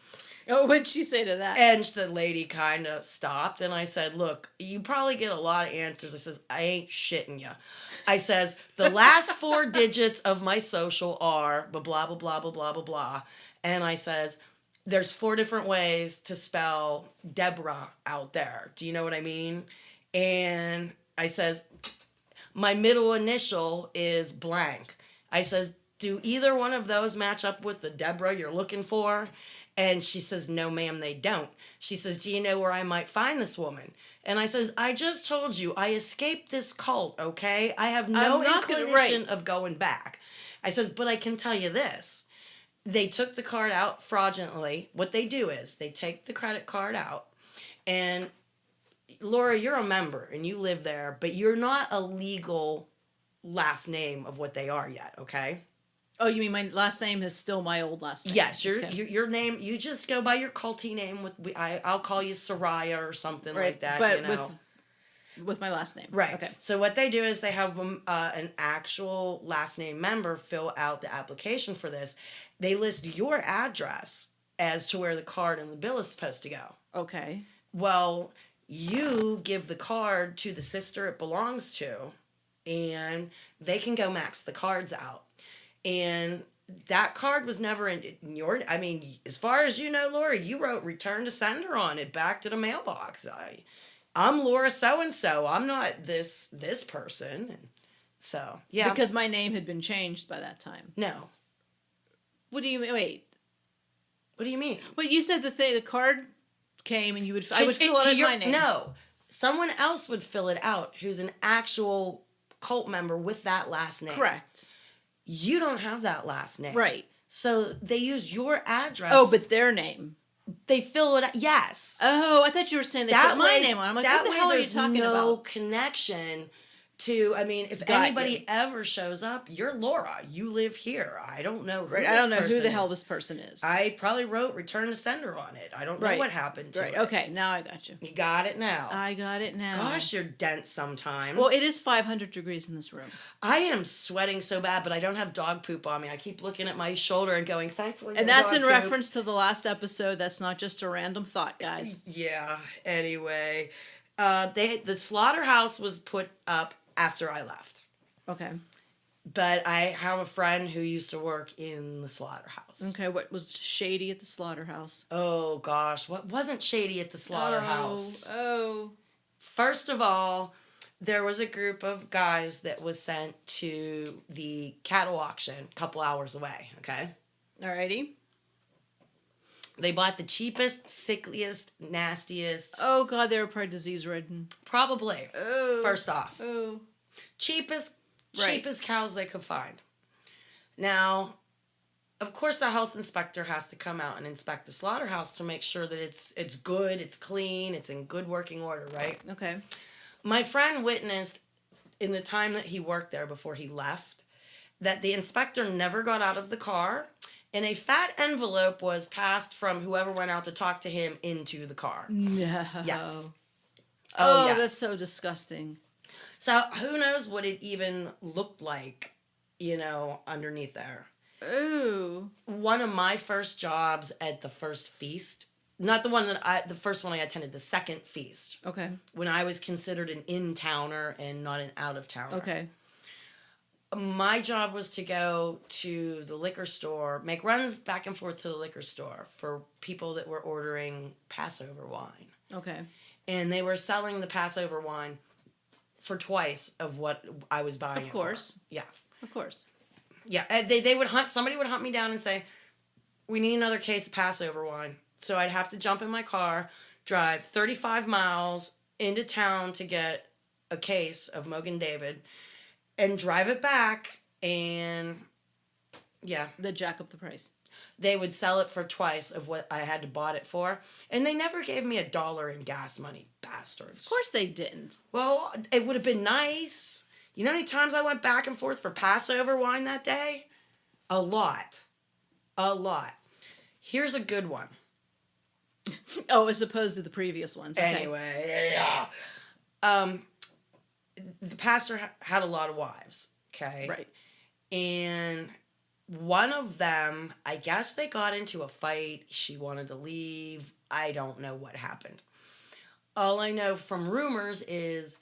Oh, what'd she say to that? And the lady kind of stopped, and I said, look, you probably get a lot of answers. I says, I ain't shitting you. I says, the last 4 digits of my social are blah, blah, blah, blah, blah, blah, blah, blah. And I says, there's 4 different ways to spell Deborah out there. Do you know what I mean? And I says, my middle initial is blank. I says, do either one of those match up with the Deborah you're looking for? And she says, no, ma'am, they don't. She says, do you know where I might find this woman? And I says, I just told you, I escaped this cult, okay? I have no inclination of going back. I said, but I can tell you this. They took the card out fraudulently. What they do is they take the credit card out, and Laura, you're a member and you live there, but you're not a legal last name of what they are yet, okay? Oh, you mean my last name is still my old last name? Yes, your name, you just go by your culty name. I'll call you Soraya or something like that, but with my last name. Right. Okay. So what they do is they have an actual last name member fill out the application for this. They list your address as to where the card and the bill is supposed to go. Okay. Well, you give the card to the sister it belongs to, and they can go max the cards out. And that card was never in your... I mean, as far as you know, Laura, you wrote return to sender on it back to the mailbox. I'm Laura so-and-so. I'm not this person. And so, yeah. Because my name had been changed by that time. No. What do you mean? Wait. What do you mean? Well, you said the card came and I would fill it in my name. No. Someone else would fill it out who's an actual cult member with that last name. Correct. You don't have that last name. Right. So they use your address. Oh, but their name. They fill it out. Yes. Oh, I thought you were saying they put my name on. I'm like, what the hell are you talking about? No connection to, I mean, if anybody ever shows up, you're Laura. You live here. I don't know who I don't know who the hell this person is. I probably wrote return to sender on it. I don't know what happened to it. Okay, now I got you. You got it now. I got it now. Gosh, you're dense sometimes. Well, it is 500 degrees in this room. I am sweating so bad, but I don't have dog poop on me. I keep looking at my shoulder and going, thankfully. And that's in reference to the last episode. That's not just a random thought, guys. Yeah. Anyway, The slaughterhouse was put up after I left. Okay. But I have a friend who used to work in the slaughterhouse. Okay, what was shady at the slaughterhouse? Oh gosh, what wasn't shady at the slaughterhouse? Oh. First of all, there was a group of guys that was sent to the cattle auction a couple hours away, okay? Alrighty. They bought the cheapest, sickliest, nastiest. Oh god, they were probably disease ridden. Probably. Oh. First off. Oh. Cheapest Right. cows they could find. Now, of course, the health inspector has to come out and inspect the slaughterhouse to make sure that it's good, it's clean, it's in good working order, right? Okay. My friend witnessed in the time that he worked there before he left that the inspector never got out of the car and a fat envelope was passed from whoever went out to talk to him into the car. No. Yes. Oh, yes. that's so disgusting. So who knows what it even looked like, underneath there. Ooh. One of my first jobs at the first feast, not the first one I attended, the second feast, Okay. when I was considered an in-towner and not an out-of-towner. Okay. My job was to go to the liquor store, make runs back and forth to the liquor store for people that were ordering Passover wine. Okay. And they were selling the Passover wine for twice of what I was buying it for. Of course. Yeah. Of course. Yeah, somebody would hunt me down and say, we need another case of Passover wine. So I'd have to jump in my car, drive 35 miles into town to get a case of Mogan David, and drive it back, and yeah. They jack up the price. They would sell it for twice of what I had to bought it for, and they never gave me $1 in gas money, bastards. Of course they didn't. Well, it would have been nice. You know how many times I went back and forth for Passover wine that day? A lot. A lot. Here's a good one. Oh, as opposed to the previous ones. Okay. Anyway, yeah. The pastor had a lot of wives, okay? Right. And one of them, I guess they got into a fight. She wanted to leave. I don't know what happened. All I know from rumors is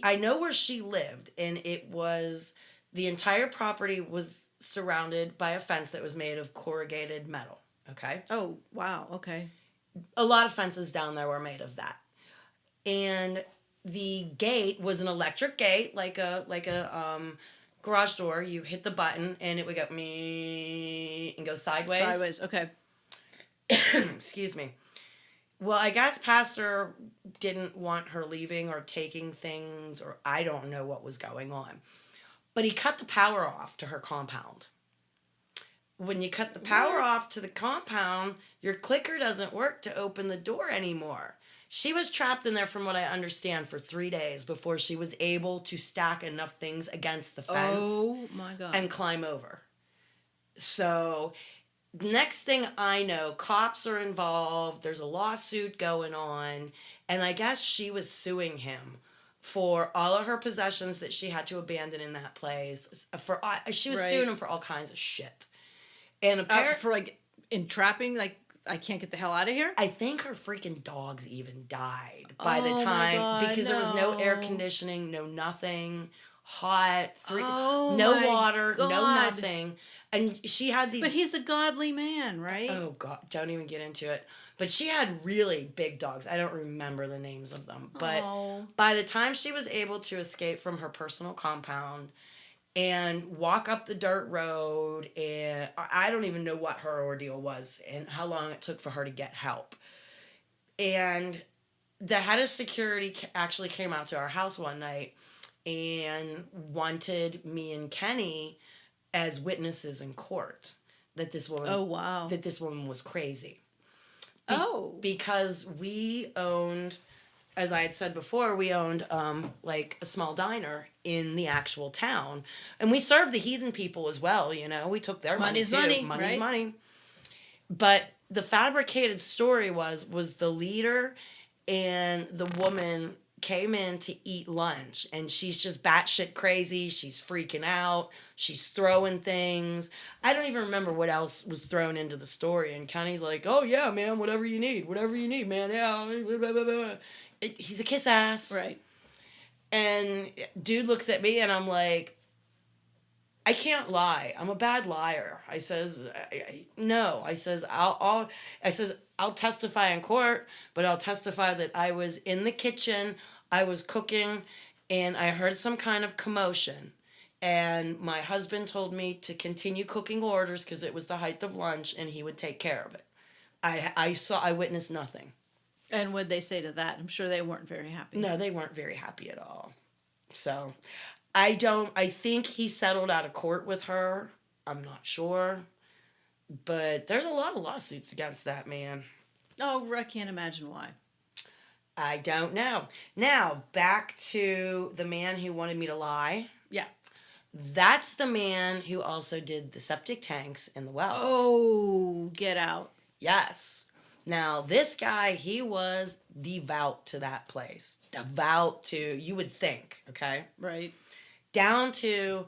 I know where she lived, and the entire property was surrounded by a fence that was made of corrugated metal, okay? Oh, wow. Okay. A lot of fences down there were made of that. And the gate was an electric gate, like a garage door. You hit the button, and it would go me and go sideways. Sideways. Okay. Excuse me. Well, I guess Pastor didn't want her leaving or taking things, or I don't know what was going on. But he cut the power off to her compound. When you cut the power off to the compound, your clicker doesn't work to open the door anymore. She was trapped in there, from what I understand, for 3 days before she was able to stack enough things against the fence. Oh, my God. And climb over. So, next thing I know, cops are involved. There's a lawsuit going on. And I guess she was suing him for all of her possessions that she had to abandon in that place. She was suing him for all kinds of shit. And apparently, for entrapping, I can't get the hell out of here? I think her freaking dogs even died by the my time, God, because there was no air no. conditioning, no nothing, hot, Oh, no my water, no God. nothing. And she had these... But he's a godly man, right? Oh, God, don't even get into it. But she had really big dogs. I don't remember the names of them. But by the time she was able to escape from her personal compound and walk up the dirt road, and I don't even know what her ordeal was and how long it took for her to get help. And the head of security actually came out to our house one night and wanted me and Kenny as witnesses in court that this woman that this woman was crazy. Because we owned, as I had said before, we owned like a small diner in the actual town, and we served the heathen people as well. We took their money too. Money's right? money. But the fabricated story was the leader and the woman came in to eat lunch, and she's just batshit crazy. She's freaking out. She's throwing things. I don't even remember what else was thrown into the story. And Kenny's like, "Oh yeah, man, whatever you need, man. Yeah." Blah, blah, blah. He's a kiss ass. Right. And dude looks at me, and I'm like, I can't lie. I'm a bad liar. I says, no. I says, I'll testify in court, but I'll testify that I was in the kitchen, I was cooking, and I heard some kind of commotion. And my husband told me to continue cooking orders because it was the height of lunch, and he would take care of it. I witnessed nothing. And what'd they say to that? I'm sure they weren't very happy. No, they weren't very happy at all. So, I think he settled out of court with her. I'm not sure. But there's a lot of lawsuits against that man. Oh, I can't imagine why. I don't know. Now, back to the man who wanted me to lie. Yeah. That's the man who also did the septic tanks and the wells. Oh, get out. Yes. Now, this guy, he was devout to that place. Devout to, you would think, okay? Right. Down to,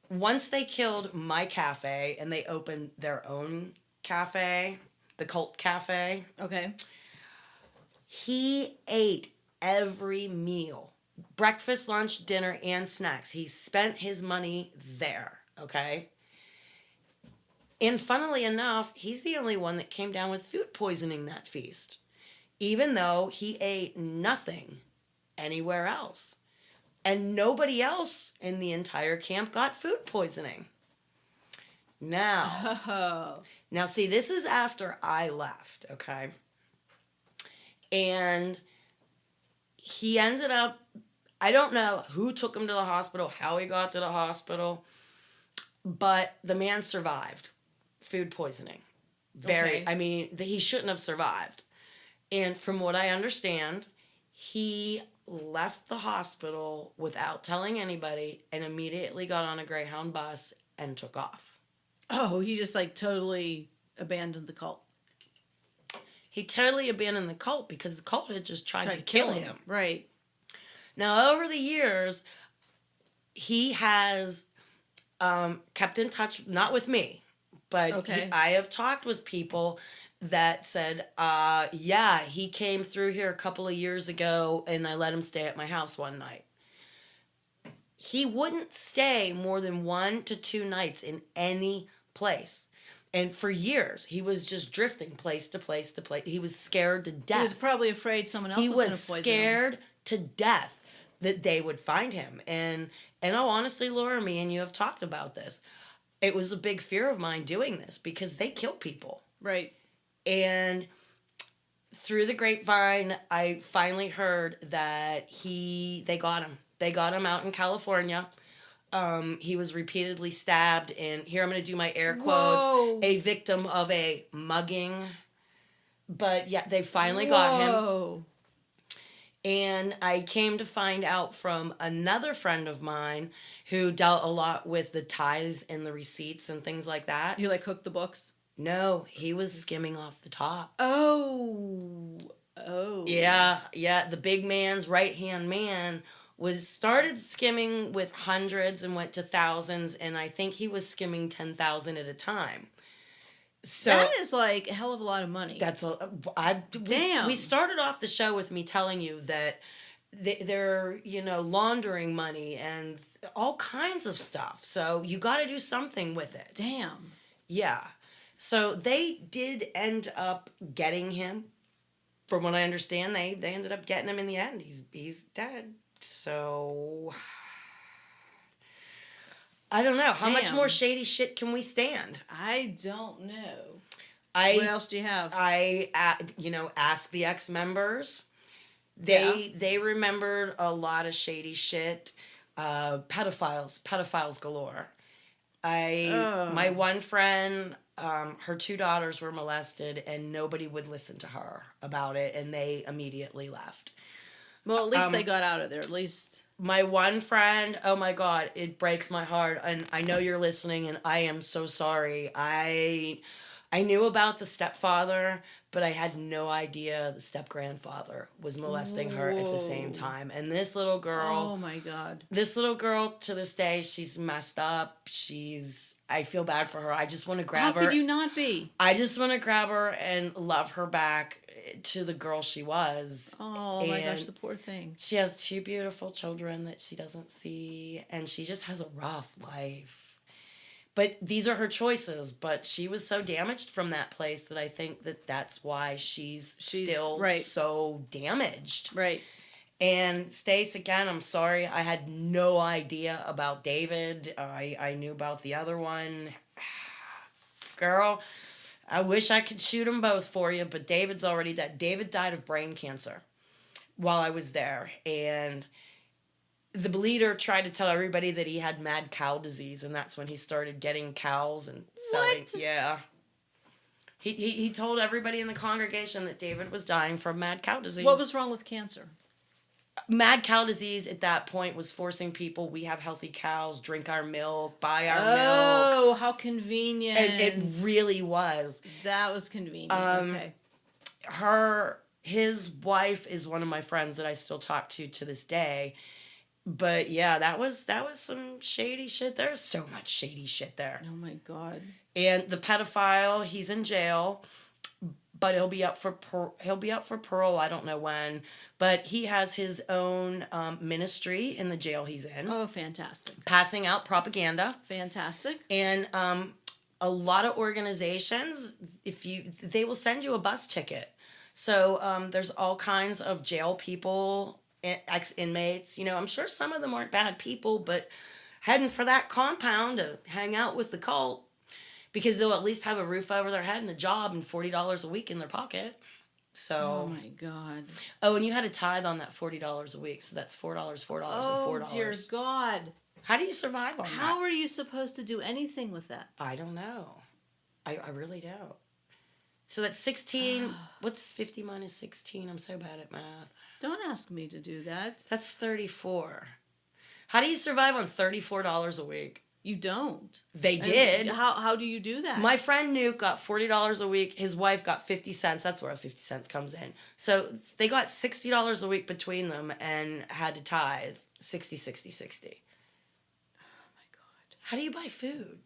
once they killed my cafe and they opened their own cafe, the Cult Cafe. Okay. He ate every meal. Breakfast, lunch, dinner, and snacks. He spent his money there, okay? And funnily enough, he's the only one that came down with food poisoning that feast. Even though he ate nothing anywhere else. And nobody else in the entire camp got food poisoning. Now, see, this is after I left, okay? And he ended up, I don't know who took him to the hospital, how he got to the hospital, but the man survived food poisoning. He shouldn't have survived. And from what I understand, he left the hospital without telling anybody and immediately got on a Greyhound bus and took off. Oh, he just totally abandoned the cult. He totally abandoned the cult because the cult had just tried to kill him. Right. Now, over the years, he has kept in touch, not with me, but I have talked with people that said, he came through here a couple of years ago and I let him stay at my house one night. He wouldn't stay more than 1 to 2 nights in any place. And for years, he was just drifting place to place to place. He was scared to death. He was probably afraid someone else was going to poison him. He was scared to death that they would find him. And oh, honestly, Laura, me and you have talked about this. It was a big fear of mine doing this because they kill people. Right. And through the grapevine, I finally heard that they got him. They got him out in California. He was repeatedly stabbed, and here I'm going to do my air quotes, a victim of a mugging. But yeah, they finally got him. And I came to find out from another friend of mine who dealt a lot with the ties and the receipts and things like that. You cooked the books? No, he was skimming off the top. Oh. Yeah. The big man's right-hand man started skimming with hundreds and went to thousands, and I think he was skimming 10,000 at a time. So that is a hell of a lot of money. Damn. We started off the show with me telling you that they're laundering money and all kinds of stuff. So you got to do something with it. Damn. Yeah. So they did end up getting him. From what I understand, they ended up getting him in the end. He's dead. So I don't know. How much more shady shit can we stand? I don't know. What else do you have? I asked the ex-members. They remembered a lot of shady shit. Pedophiles galore. My one friend, her 2 daughters were molested and nobody would listen to her about it, and they immediately left. Well, at least they got out of there. At least my one friend, oh my God, it breaks my heart. And I know you're listening, and I am so sorry. I knew about the stepfather, but I had no idea the step-grandfather was molesting her at the same Whoa. time. And this little girl... Oh, my God. This little girl, to this day, she's messed up. I feel bad for her. I just want to grab her. How could you not be? I just want to grab her and love her back to the girl she was. Oh, my gosh, the poor thing. She has 2 beautiful children that she doesn't see, and she just has a rough life. But these are her choices. But she was so damaged from that place that I think that's why she's still so damaged. Right. And Stace, again, I'm sorry. I had no idea about David. I knew about the other one. Girl, I wish I could shoot them both for you, but David's already dead. David died of brain cancer while I was there. And the bleeder tried to tell everybody that he had mad cow disease, and that's when he started getting cows and selling. What? Yeah. He told everybody in the congregation that David was dying from mad cow disease. What was wrong with cancer? Mad cow disease at that point was forcing people, we have healthy cows, drink our milk, buy our milk. Oh, how convenient. And it really was. That was convenient. Okay. His wife is one of my friends that I still talk to this day. But yeah, that was some shady shit. There's so much shady shit there. Oh my God. And the pedophile, he's in jail, but he'll be up for parole. I don't know when, but he has his own ministry in the jail he's in. Oh, fantastic! Passing out propaganda. Fantastic. And a lot of organizations, they will send you a bus ticket. So there's all kinds of jail people, ex-inmates. You know, I'm sure some of them aren't bad people, but heading for that compound to hang out with the cult because they'll at least have a roof over their head and a job and $40 a week in their pocket. So. Oh my God. Oh, and you had a tithe on that $40 a week, so that's $4, $4, and $4. Oh dear God. How do you survive on that? How are you supposed to do anything with that? I don't know. I really don't. So that's 16. What's 50 minus 16? I'm so bad at math. Don't ask me to do that. That's 34. How do you survive on $34 a week? You don't. They did. How do you do that? My friend Nuke got $40 a week. His wife got 50 cents. That's where 50 cents comes in. So they got $60 a week between them and had to tithe 60, 60, 60. Oh my God. How do you buy food?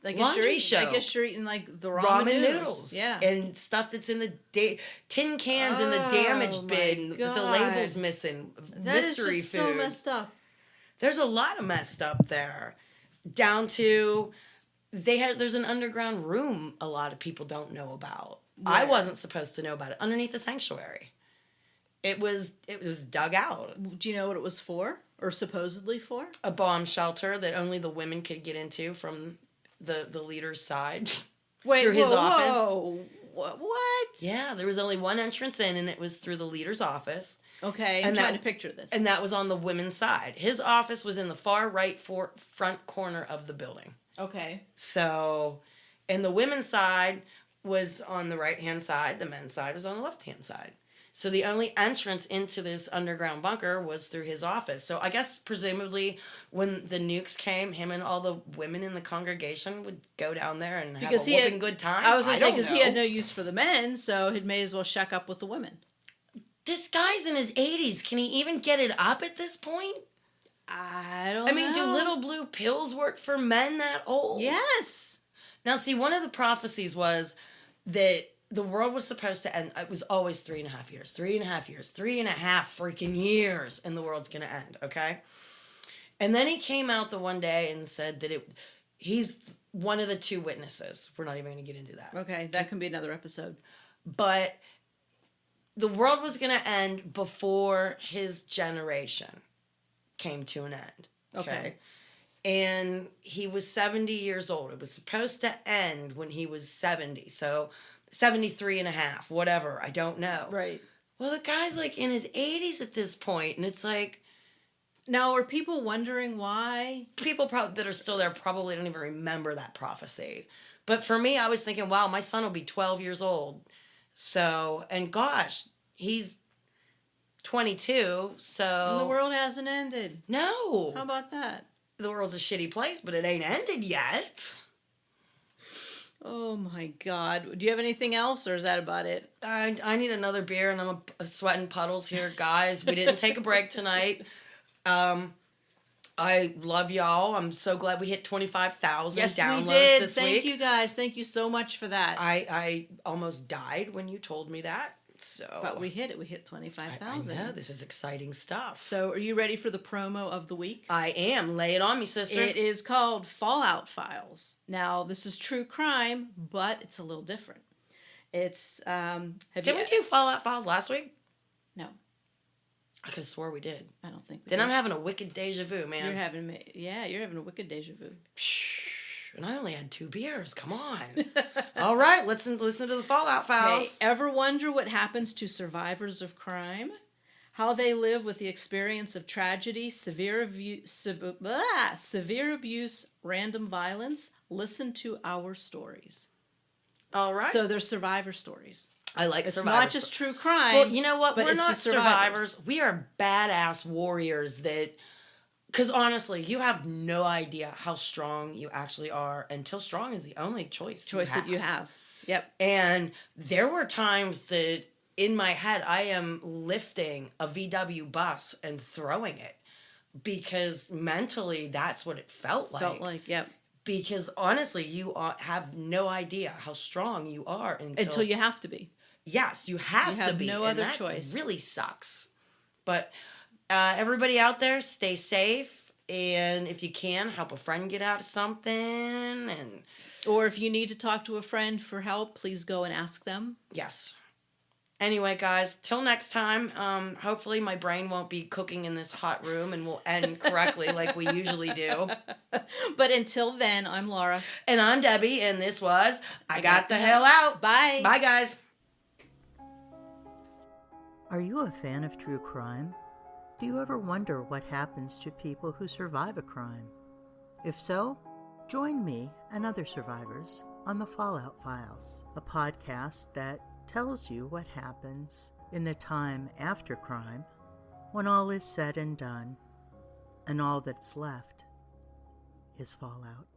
I guess you're eating like the ramen noodles. Yeah. And stuff that's in the tin cans in the damaged bin with the labels missing. That mystery is just food. so messed up. There's a lot of messed up there. Down to there's an underground room a lot of people don't know about. Where? I wasn't supposed to know about it. Underneath the sanctuary. It was dug out. Do you know what it was for? Or supposedly for? A bomb shelter that only the women could get into from the leader's side. Wait, through his office. Whoa. What? Yeah, there was only one entrance in, and it was through the leader's office. Okay, I'm trying to picture this. And that was on the women's side. His office was in the far right front corner of the building. Okay. So, and the women's side was on the right-hand side. The men's side was on the left-hand side. So the only entrance into this underground bunker was through his office. So I guess presumably when the nukes came, him and all the women in the congregation would go down there and have a whooping good time. I was going to say, because he had no use for the men, so he may as well shack up with the women. This guy's in his 80s. Can he even get it up at this point? I don't know. Do little blue pills work for men that old? Yes. Now, see, one of the prophecies was that the world was supposed to end. It was always 3.5 years, 3.5 years, 3.5 freaking years, and the world's going to end, okay? And then he came out the one day and said that he's one of the 2 witnesses. We're not even going to get into that. Okay, that can be another episode. But the world was going to end before his generation came to an end. Okay. And he was 70 years old. It was supposed to end when he was 70. So 73 and a half, whatever. I don't know. Right. Well, the guy's like in his 80s at this point, and it's like. Now, are people wondering why? People that are still there probably don't even remember that prophecy. But for me, I was thinking, wow, my son will be 12 years old. So, and gosh, he's 22, so. And the world hasn't ended. No. How about that? The world's a shitty place, but it ain't ended yet. Oh my God. Do you have anything else, or is that about it? I need another beer, and I'm sweating puddles here, guys. We didn't take a break tonight. I love y'all. I'm so glad we hit 25,000 Yes, downloads we did. this Thank week. you guys. Thank you so much for that. I almost died when you told me that. So, But we hit it. We hit I 25,000. know this is exciting stuff. So, are you ready for the promo of the week? I am. Lay it on me, sister. It is called Fallout Files. Now, this is true crime, but it's a little different. It's Did we do Fallout Files last week? No, I could have swore we did. I don't think. Then I'm having a wicked deja vu, man. You're having a wicked deja vu. And I only had 2 beers. Come on. All right, listen to the Fallout Files. Okay. Ever wonder what happens to survivors of crime? How they live with the experience of tragedy, severe abuse, random violence? Listen to our stories. All right. So they're survivor stories. I like It's survivors. not just true crime. Well, you know what? but We're it's the not survivors. We are badass warriors that... Because honestly, you have no idea how strong you actually are until strong is the only choice that you have. Yep. And there were times that in my head, I am lifting a VW bus and throwing it because mentally that's what it felt like. Yep. Because honestly, you have no idea how strong you are Until you have to be. Yes, you have to be. No and other that choice. Really sucks. But everybody out there, stay safe, and if you can, help a friend get out of something. Or if you need to talk to a friend for help, please go and ask them. Yes. Anyway, guys, till next time. Hopefully, my brain won't be cooking in this hot room, and we'll end correctly like we usually do. But until then, I'm Laura, and I'm Debbie, and this was I Got the Hell Out. Bye. Bye, guys. Are you a fan of true crime? Do you ever wonder what happens to people who survive a crime? If so, join me and other survivors on the Fallout Files, a podcast that tells you what happens in the time after crime, when all is said and done, and all that's left is fallout.